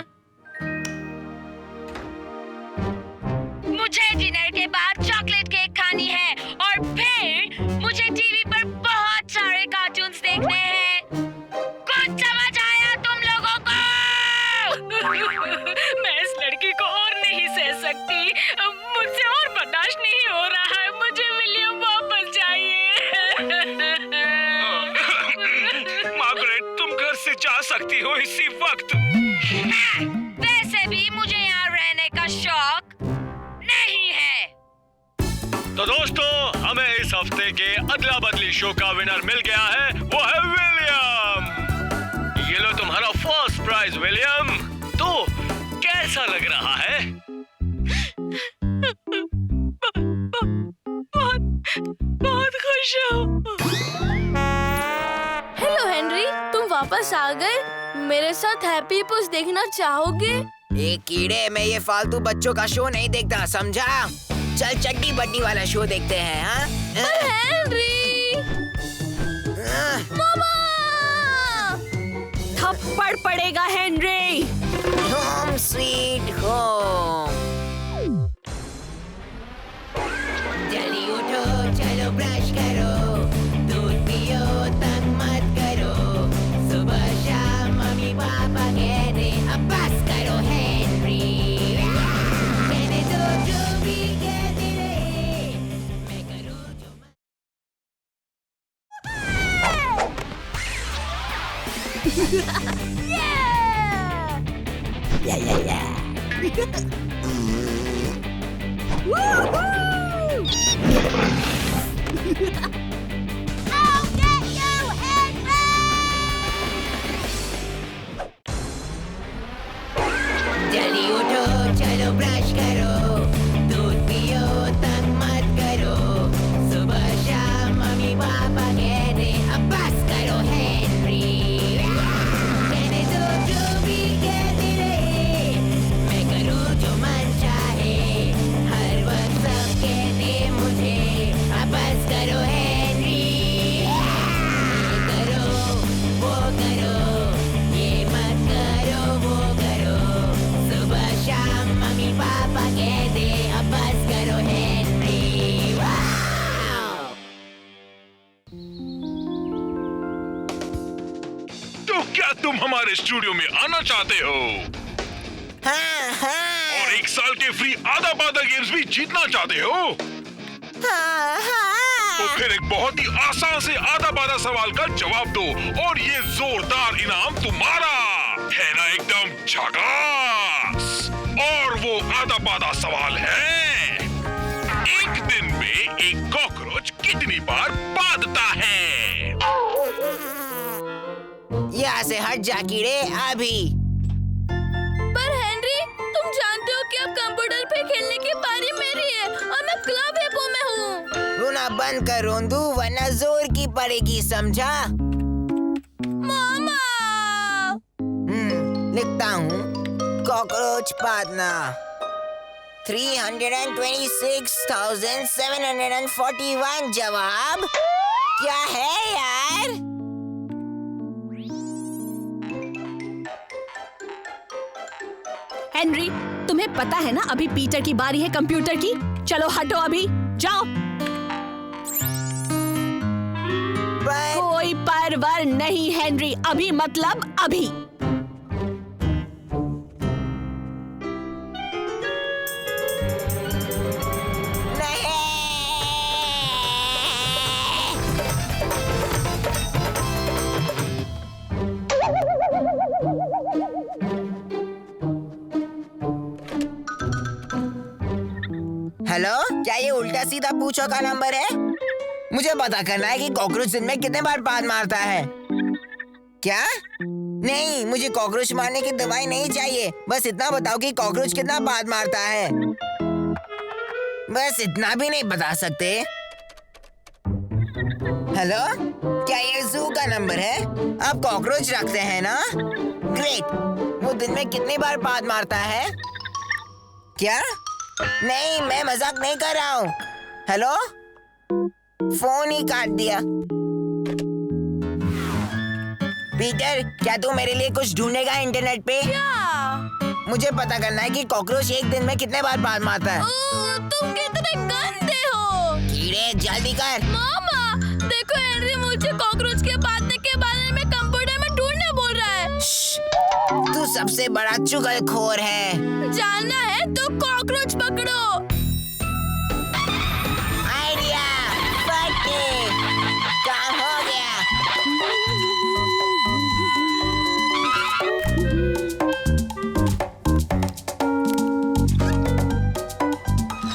मुझे डिनर के बाद चॉकलेट केक खानी है और फिर मुझे टीवी पर बहुत सारे कार्टून्स देखने हैं। कुछ समझ आया तुम लोगों को? मैं इस लड़की को और नहीं सह सकती। मुझसे और बर्दाश्त नहीं हो रहा है। मुझे विलियम वापस चाहिए। मार्गरेट, तुम घर से जा सकती हो इसी वक्त। वैसे भी मुझे यहाँ रहने का शौक नहीं है। तो दोस्तों, हमें इस हफ्ते के अदला बदली शो का विनर मिल गया है। वो है विलियम। ये लो तुम्हारा फर्स्ट प्राइज विलियम। तो कैसा लग रहा है? बहुत खुश हूँ। हेलो हेनरी, तुम वापस आ गए। मेरे साथ हैप्पी पुस देखना चाहोगे? एक कीड़े, मैं ये फालतू बच्चों का शो नहीं देखता, समझा? चल चड्डी बड्डी वाला शो देखते हैं। हाँ हेनरी, मामा! थप्पड़ पड़ेगा हेनरी। Home sweet home. जल्दी उठो, चलो ब्रश करो, दूध पियो, तंग मत करो। सुबह शाम मम्मी पापा कहते अब बस करो हेनरी। कहने दो जो भी कहते रहे, मैं करूँ जो जल्दी उठो, चलो ब्रश करो, दूध पियो, तंग मत करो। सुबह शाम मम्मी पापा कहते अब बस करो हेनरी। कहने दो जो भी कहते रहे, मैं करूँ जो मन चाहे। हर वक्त सब कहते मुझे अब बस करो क्या तुम हमारे स्टूडियो में आना चाहते हो? हाँ हाँ और 1 साल के फ्री आधा पादा गेम्स भी जीतना चाहते हो? हाँ हाँ तो फिर एक बहुत ही आसान से आधा पादा सवाल का जवाब दो और ये जोरदार इनाम तुम्हारा है ना, एकदम झकास। और वो आधा पादा सवाल है, एक दिन में एक कॉकरोच कितनी बार पादता है? यहाँ से हट जा कीड़े अभी। पर हेनरी, तुम जानते हो कि अब कंप्यूटर पे खेलने की बारी मेरी है और मैं क्लब हिप्पो में हूँ। रोना बंद कर रोंदू, वरना जोर की पड़ेगी, समझा? मामा। लिखता हूँ कॉकरोच पादना 326,741 जवाब क्या है यार? हेनरी, तुम्हें पता है ना अभी पीटर की बारी है कंप्यूटर की। चलो हटो अभी, जाओ। कोई परवर नहीं हेनरी, अभी मतलब अभी। हेलो, क्या ये उल्टा सीधा पूछो का नंबर है? मुझे पता करना है कि कॉकरोच दिन में कितने बार पाद मारता है। क्या? नहीं, मुझे कॉकरोच मारने की दवाई नहीं चाहिए। बस इतना बताओ कि कॉकरोच कितना पाद मारता है। बस इतना भी नहीं बता सकते? हेलो, क्या ये जू का नंबर है? आप कॉकरोच रखते हैं ना? ग्रेट। वो दिन में कितनी बार पाद मारता है? क्या? नहीं, मैं मजाक नहीं कर रहा हूँ। हेलो, फोन ही काट दिया। पीटर, क्या तू मेरे लिए कुछ ढूंढेगा इंटरनेट पे? क्या? मुझे पता करना है कि कॉकरोच एक दिन में कितने बार पाद मारता है। तुम कितने गंदे हो। कीड़े, जल्दी कर। मामा, देखो हेनरी मुझे कॉकरोच के पादने के बारे में कंप्यूटर में ढूंढने बोल रहा है। तू सबसे बड़ा चुगलखोर है। जानना है तो कॉकरोच पकड़ो। आइडिया, फटे, काम हो गया।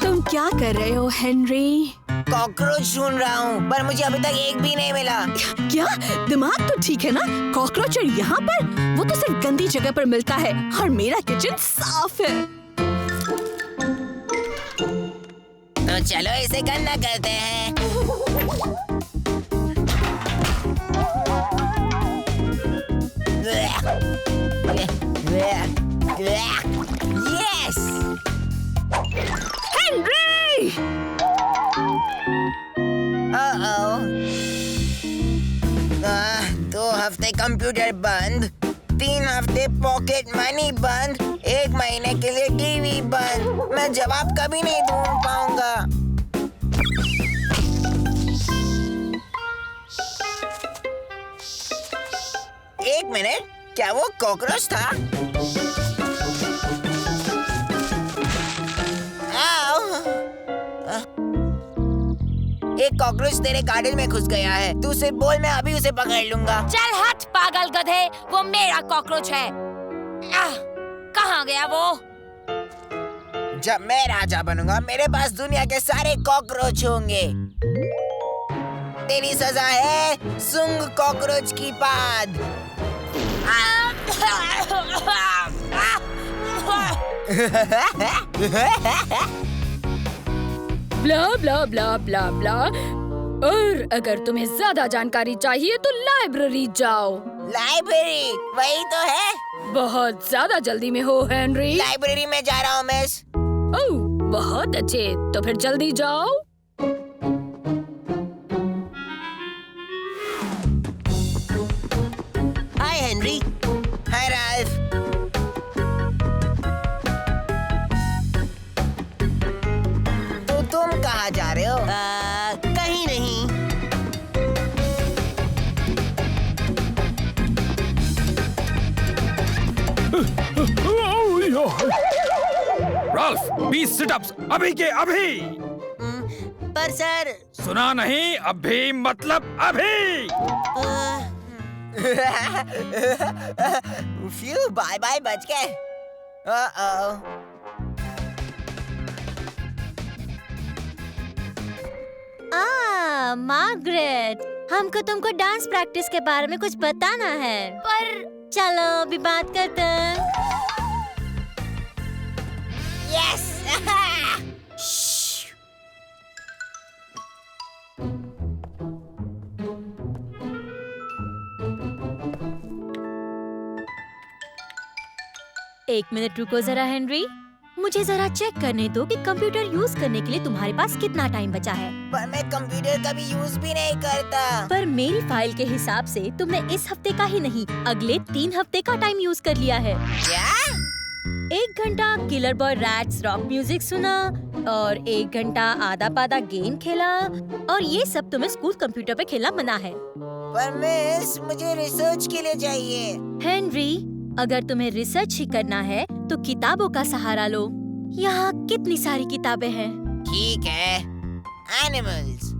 तुम क्या कर रहे हो हेनरी? कॉकरोच ढूंढ रहा हूँ, पर मुझे अभी तक एक भी नहीं मिला। क्या दिमाग तो ठीक है ना? कॉकरोच और यहाँ पर वो तो सिर्फ गंदी जगह पर मिलता है और मेरा किचन साफ है। तो चलो इसे गंदा करते हैं। यस! हेनरी! 2 हफ्ते कंप्यूटर बंद, 3 हफ्ते पॉकेट मनी बंद, 1 महीने के लिए टीवी बंद। मैं जवाब कभी नहीं ढूंढ पाऊंगा। एक मिनट, क्या वो कॉकरोच था? एक कॉकरोच तेरे गार्डन में घुस गया है। तू सिर्फ बोल, मैं अभी उसे पकड़ लूंगा। चल हट पागल गधे, वो मेरा कॉकरोच है। कहाँ गया वो? जब मैं राजा बनूंगा, मेरे पास दुनिया के सारे कॉकरोच होंगे। तेरी सजा है सुंग कॉकरोच की पाद। ब्ला ब्ला ब्ला ब्ला ब्ला। और अगर तुम्हें ज्यादा जानकारी चाहिए तो लाइब्रेरी जाओ। लाइब्रेरी? वही तो है। बहुत ज्यादा जल्दी में हो हेनरी। लाइब्रेरी में जा रहा हूँ मिस। ओह, बहुत अच्छे, तो फिर जल्दी जाओ। हाय हेनरी। हाय राल्फ। तो तुम कहाँ जा रहे हो? कहीं नहीं। गर्ल्स 20 सिटअप्स अभी के अभी। पर सर सुना नहीं? अभी मतलब अभी। फ्यू बाय बाय बच गए। मार्गरेट, हमको तुमको डांस प्रैक्टिस के बारे में कुछ बताना है। पर चलो अभी बात करते हैं। यस। एक मिनट रुको जरा हेनरी, मुझे जरा चेक करने दो कि कंप्यूटर यूज करने के लिए तुम्हारे पास कितना टाइम बचा है। पर मैं कंप्यूटर कभी यूज भी नहीं करता। पर मेरी फाइल के हिसाब से तुमने इस हफ्ते का ही नहीं, अगले 3 हफ्ते का टाइम यूज कर लिया है। क्या? 1 घंटा killer boy rats rock music सुना और 1 घंटा आधा पादा गेम खेला, और ये सब तुम्हें स्कूल कंप्यूटर पे खेलना मना है। पर मिस, मुझे रिसर्च के लिए चाहिए। हेनरी, अगर तुम्हें रिसर्च ही करना है तो किताबों का सहारा लो। यहाँ कितनी सारी किताबें हैं। ठीक है। एनिमल्स,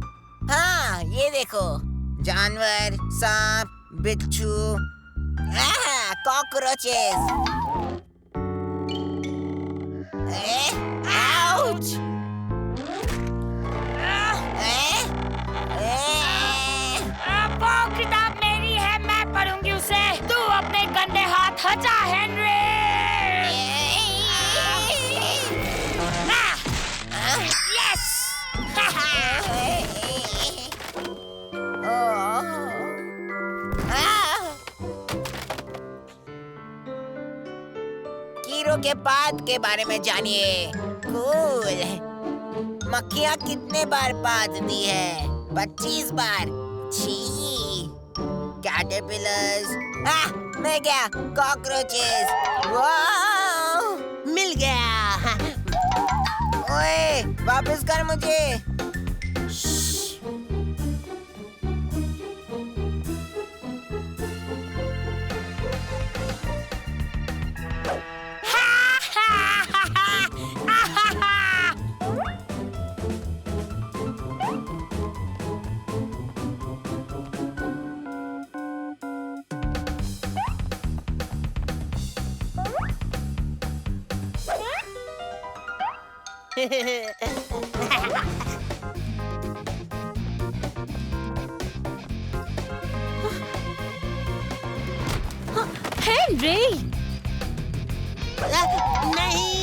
हाँ ये देखो, जानवर, सांप, बिच्छू, कॉकरोचेस। आउच! वो किताब मेरी है, मैं पढ़ूंगी उसे। तू अपने गंदे हाथ हटा हेनरी। यस। कीड़ों के पात के बारे में जानिए। कूल। मक्खियाँ कितने बार पातती है? 25 बार। छी। कैटरपिलर्स, मिल गया। कॉकरोचेस, मिल गया। ओए, वापस कर मुझे। हेनरी! नहीं।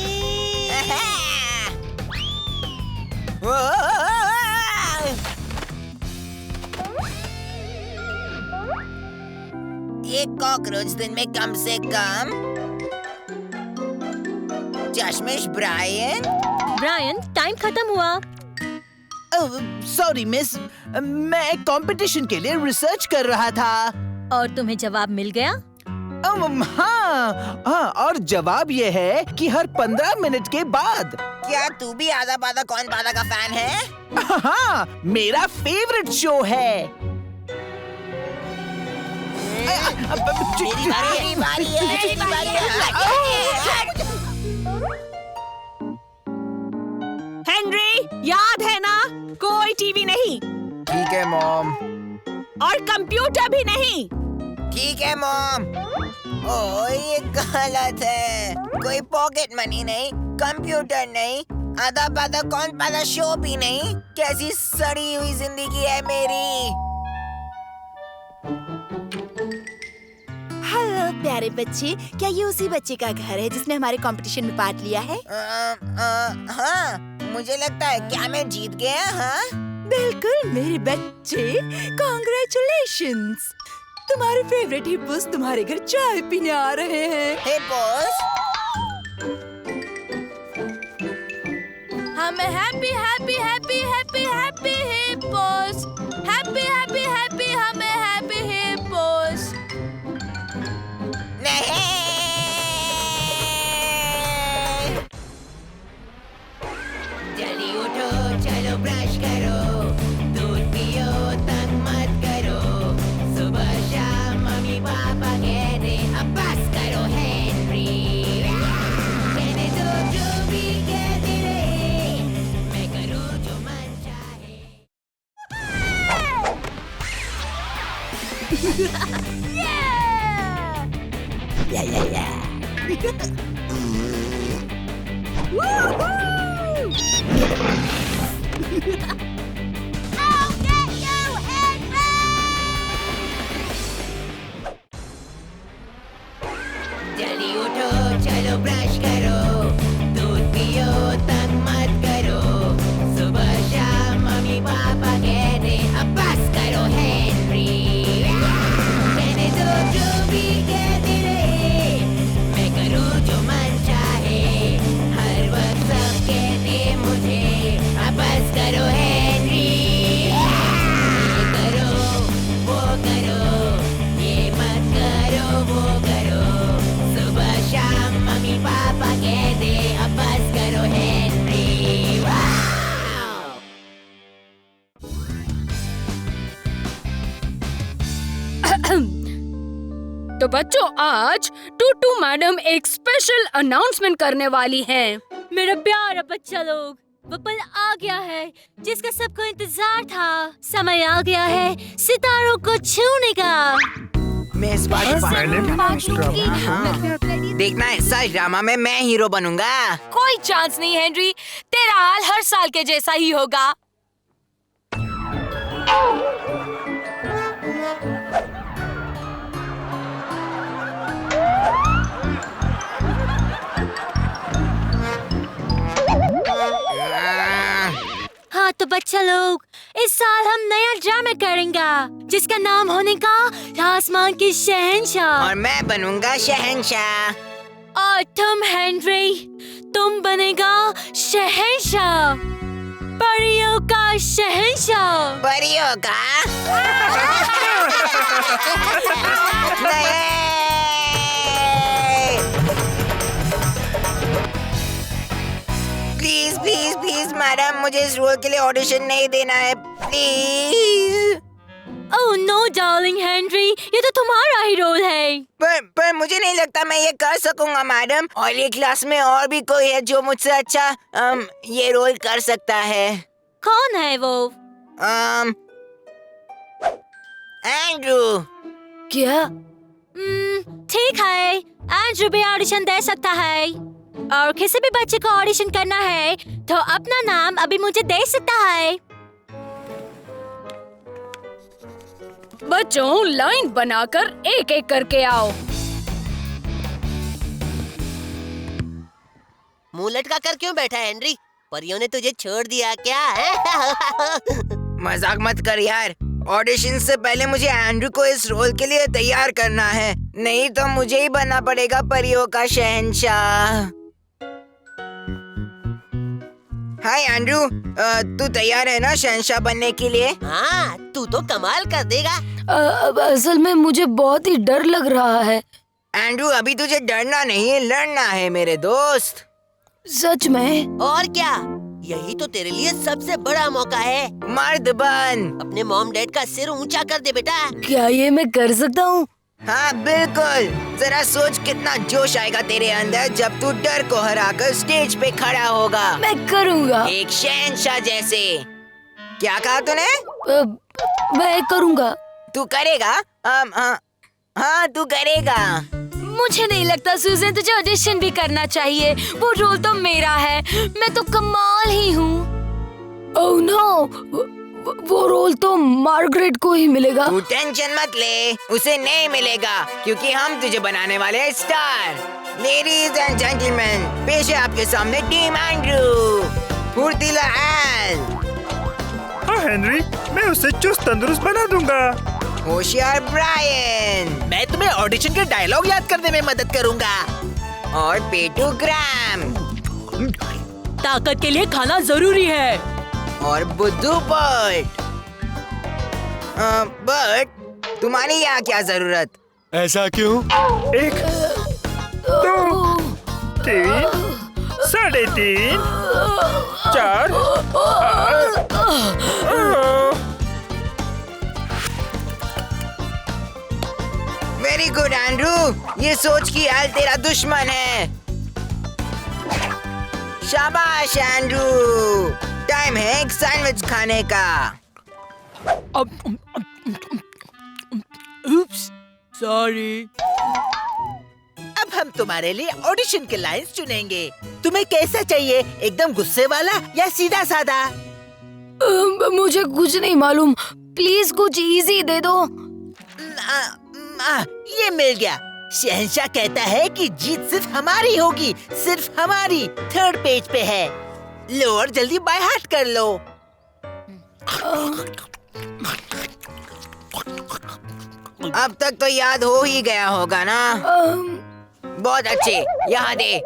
एक कॉकरोच दिन में कम से कम। चश्मिश ब्रायन। ब्रायन, टाइम खत्म हुआ। सॉरी मिस, मैं कंपटीशन के लिए रिसर्च कर रहा था। और तुम्हें जवाब मिल गया? हाँ, और जवाब ये है कि हर 15 मिनट के बाद। क्या तू भी आधा पादा कौन पादा का फैन है? हाँ, मेरा फेवरेट शो है। मेरी बारी है। हेनरी, याद है ना, कोई टीवी नहीं। ठीक है मॉम। और कंप्यूटर भी नहीं। ठीक है मॉम। ओह, ये गलत है। कोई पॉकेट मनी नहीं, कंप्यूटर नहीं, आधा पादा कौन पादा शो भी नहीं। कैसी सड़ी हुई जिंदगी है मेरी। हेलो प्यारे बच्चे, क्या ये उसी बच्चे का घर है जिसने हमारे कंपटीशन में पार्ट लिया है? हाँ, मुझे लगता है। क्या मैं जीत गया? हाँ बिल्कुल मेरे बच्चे, कॉन्ग्रेचुलेशंस। तुम्हारे फेवरेट हिप्पोस तुम्हारे घर चाय पीने आ रहे हैं। हिप्पोस? हमें happy happy happy happy happy hippos, happy happy happy, हमें हैप्पी हिप्पोस। नहीं। जल्दी उठो, चलो ब्रश करो, दूध पियो, तंग मत करो। सुबह शाम मम्मी पापा कहते अब बस करो हेनरी। कहने दो जो भी कहे। या या या जल्दी उठो, चलो ब्रश करो, दूध पियो, तंग मत करो। सुबह शाम मम्मी पापा कहते अब बस करो हेनरी। कहने दो जो भी कहते रहे, मैं करूँ जो मन चाहे। हर वक्त सब कहते मुझे अब बस करो हेनरी। ये करो, वो करो, ये मत करो, वो करो। सुबह शाम मम्मी पापा कहते अब बस करो हेनरी। वाव! तो बच्चों, आज टूटू मैडम एक स्पेशल अनाउंसमेंट करने वाली हैं। मेरा प्यारा बच्चा लोग, वो पल आ गया है जिसका सबको इंतजार था। समय आ गया है सितारों को छूने का। मैं इस बार देखना, इस ड्रामा में मैं हीरो बनूंगा। कोई चांस नहीं हेनरी, तेरा हाल हर साल के जैसा ही होगा। हाँ तो बच्चा लोग, इस साल हम नया ड्रामा करेंगे जिसका नाम होने का आसमान की शहंशाह। और मैं बनूंगा शहंशाह। और तुम हेनरी, तुम बनेगा शहंशाह, परियों का शहंशाह। परियों का? प्लीज प्लीज प्लीज मैडम, मुझे इस रोल के लिए ऑडिशन नहीं देना है, please. Oh no darling Henry, ये तो तुम्हारा ही रोल है। पर मुझे नहीं लगता मैं ये कर सकूंगा मैडम। और ये क्लास में और भी कोई है जो मुझसे अच्छा ये रोल कर सकता है। कौन है वो? एंड्रू। क्या? ठीक है, एंड्रू भी ऑडिशन दे सकता है। और किसी भी बच्चे को ऑडिशन करना है तो अपना नाम अभी मुझे दे सकता है। बच्चों, लाइन बनाकर एक एक करके आओ। मुंह लटका कर क्यों बैठा है हेनरी? परियों ने तुझे छोड़ दिया क्या है? मजाक मत कर यार। ऑडिशन से पहले मुझे एंड्रू को इस रोल के लिए तैयार करना है, नहीं तो मुझे ही बनना पड़ेगा परियों का शहंशाह। हाय एंड्रू, तू तैयार है ना शहंशाह बनने के लिए? हाँ, तू तो कमाल कर देगा। असल में मुझे बहुत ही डर लग रहा है। एंड्रू, अभी तुझे डरना नहीं, लड़ना है मेरे दोस्त। सच में? और क्या, यही तो तेरे लिए सबसे बड़ा मौका है। मर्द बन, अपने मॉम डैड का सिर ऊंचा कर दे बेटा। क्या ये मैं कर सकता हूँ? हाँ बिल्कुल। जरा सोच कितना जोश आएगा तेरे अंदर जब तू डर को हराकर स्टेज पे खड़ा होगा। मैं करूँगा। एक शहंशाह जैसे। क्या कहा तूने? मैं करूँगा। तू करेगा? हाँ तू करेगा। मुझे नहीं लगता सूजन, तुझे ऑडिशन भी करना चाहिए। वो रोल तो मेरा है, मैं तो कमाल ही हूँ। ओह नो, वो रोल तो मार्गरेट को ही मिलेगा। तू टेंशन मत ले, उसे नहीं मिलेगा क्योंकि हम तुझे बनाने वाले हैं स्टार। लेडीज एंड जेंटलमैन, पेश है आपके सामने टीम एंड्रू, फुर्तीला एल। हाँ हेनरी, मैं उसे चुस्त तंदुरुस्त बना दूंगा। होशियार ब्रायन, मैं तुम्हें ऑडिशन के डायलॉग याद करने में मदद करूंगा। और पेटू ग्राम, ताकत के लिए खाना जरूरी है। और बुद्धू बर्ट। बर्ट, तुम्हारी यहाँ क्या जरूरत? ऐसा क्यों? 1, 2, 3, 3.5, 4, 8। वेरी गुड एंड्रू, ये सोच कि एल तेरा दुश्मन है। शाबाश एंड्रू, टाइम है एक सैंडविच खाने का। Oops, sorry. अब हम तुम्हारे लिए ऑडिशन के लाइंस चुनेंगे। तुम्हें कैसा चाहिए, एकदम गुस्से वाला या सीधा साधा? मुझे कुछ नहीं मालूम, प्लीज कुछ इजी दे दो। ये मिल गया। शहंशाह कहता है कि जीत सिर्फ हमारी होगी, सिर्फ हमारी। 3rd पेज पे है। लो और जल्दी बाय हार्ट कर लो। अब तक तो याद हो ही गया होगा ना? बहुत अच्छे, यहाँ दे।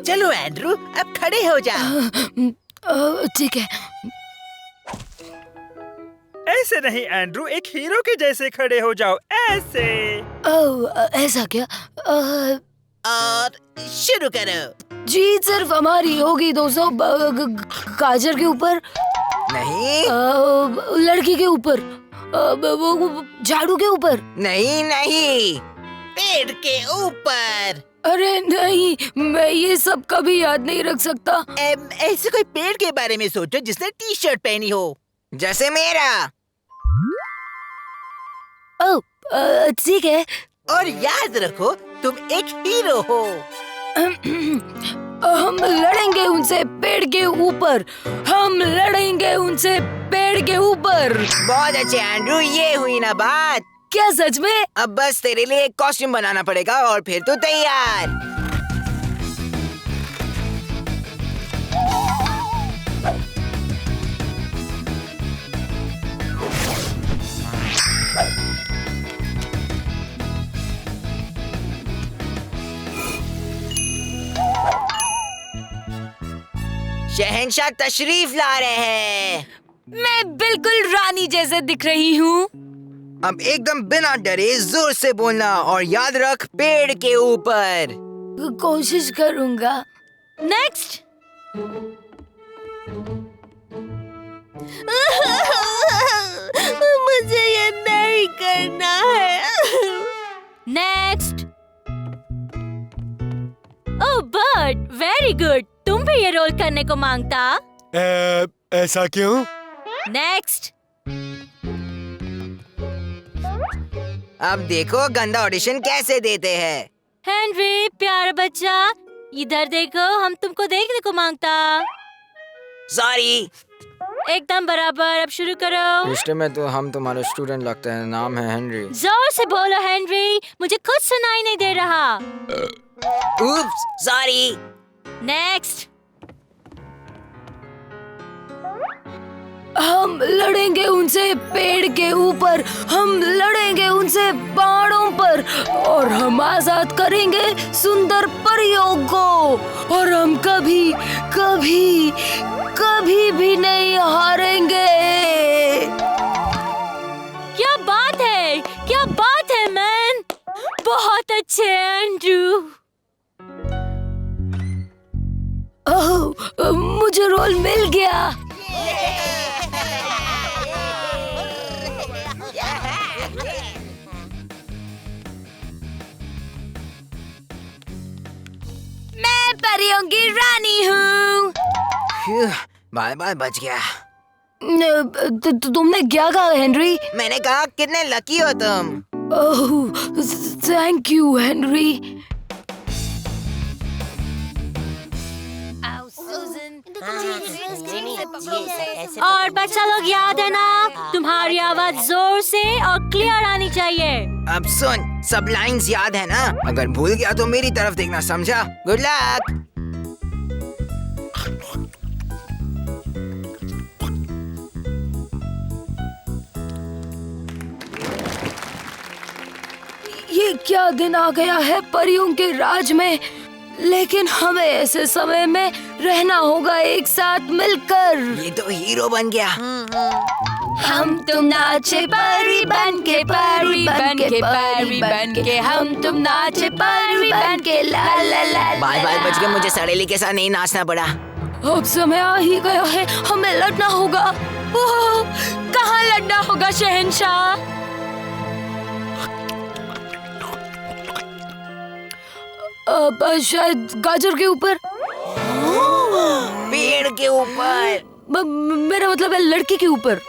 चलो एंड्रू, अब खड़े हो जा। ठीक है। ऐसे नहीं एंड्रू, एक हीरो के जैसे खड़े हो जाओ, ऐसे। ऐसा क्या? और शुरू करो। जीत सिर्फ हमारी होगी 200 गाजर के ऊपर नहीं, लड़की के ऊपर, वो झाड़ू के ऊपर नहीं, पेड़ के ऊपर। अरे नहीं, मैं ये सब कभी याद नहीं रख सकता। ऐसे कोई पेड़ के बारे में सोचो जिसने टी-शर्ट पहनी हो, जैसे मेरा। ठीक है। और याद रखो तुम एक हीरो हो। हम लड़ेंगे उनसे पेड़ के ऊपर, हम लड़ेंगे उनसे पेड़ के ऊपर। बहुत अच्छे एंड्रू, ये हुई ना बात। क्या सच में? अब बस तेरे लिए एक कॉस्ट्यूम बनाना पड़ेगा और फिर तू तैयार। शहंशाह तशरीफ ला रहे हैं। मैं बिल्कुल रानी जैसे दिख रही हूँ। अब एकदम बिना डरे जोर से बोलना और याद रख, पेड़ के ऊपर। कोशिश करूँगा। नेक्स्ट। मुझे ये नहीं करना है। नेक्स्ट। ओह बर्ड, वेरी गुड। तुम भी ये रोल करने को मांगता? ऐसा क्यों? नेक्स्ट। अब देखो गंदा ऑडिशन कैसे देते हैं। हेनरी प्यारा बच्चा, इधर देखो, हम तुमको देखने को मांगता। सॉरी। एकदम बराबर। अब शुरू करो। रिश्ते में तो हम तुम्हारे स्टूडेंट लगते हैं। नाम है हेनरी। जोर से बोलो हेनरी, मुझे कुछ सुनाई नहीं दे रहा। Oops, sorry. नेक्स्ट। हम लड़ेंगे उनसे पेड़ के ऊपर, हम लड़ेंगे उनसे पहाड़ों पर, और हम आजाद करेंगे सुंदर परियों को, और हम कभी कभी कभी भी नहीं हारेंगे। क्या बात है, क्या बात है मैन। बहुत अच्छे एंड्रू। ओह, मुझे रोल मिल गया। मैं परियों की रानी हूँ। बार बच गया। तुमने क्या कहा हेनरी? मैंने कहा कितने लकी हो तुम। ओह, थैंक यू हेनरी। और बच्चा लोग याद है ना, तुम्हारी आवाज जोर से और क्लियर आनी चाहिए। अब सुन, सब लाइंस याद है ना? अगर भूल गया तो मेरी तरफ देखना, समझा? Good luck. ये क्या दिन आ गया है परियों के राज में, लेकिन हमें ऐसे समय में रहना होगा एक साथ मिलकर। ये तो हीरो बन गया। हम तुम नाचे परी बन के, परी बन के, परी बन के, हम तुम नाचे परी बन के, ला ला ला। बाल बच गए, मुझे सड़ेली के साथ नहीं नाचना पड़ा। अब समय आ ही गया है, हमें लड़ना होगा। ओह, कहाँ लड़ना होगा शहंशाह? शायद गाजर के ऊपर। पेड़ के ऊपर। मेरा मतलब है लड़की के ऊपर।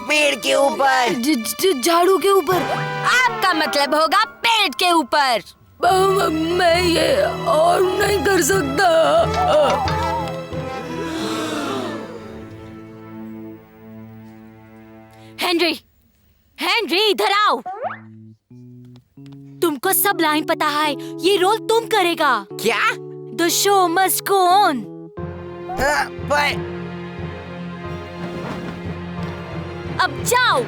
पेड़ के ऊपर। झाड़ू के ऊपर। आपका मतलब होगा पेड़ के ऊपर। मैं ये और नहीं कर सकता। हेनरी, हेनरी इधर आओ। तुमको सब लाइन पता है, ये रोल तुम करेगा। क्या? The show must go on. पर अब जाओ।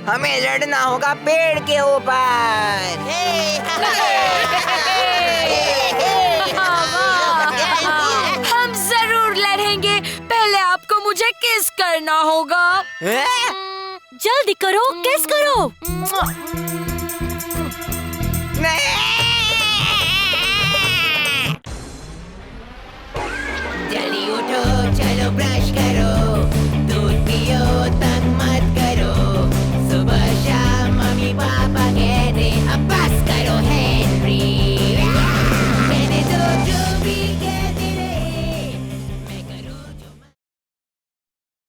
हमें लड़ना होगा पेड़ के ऊपर। हम जरूर लड़ेंगे। पहले आपको मुझे किस करना होगा। जल्दी करो, किस करो। जल्दी उठो, चलो ब्रश करो, दूध पियो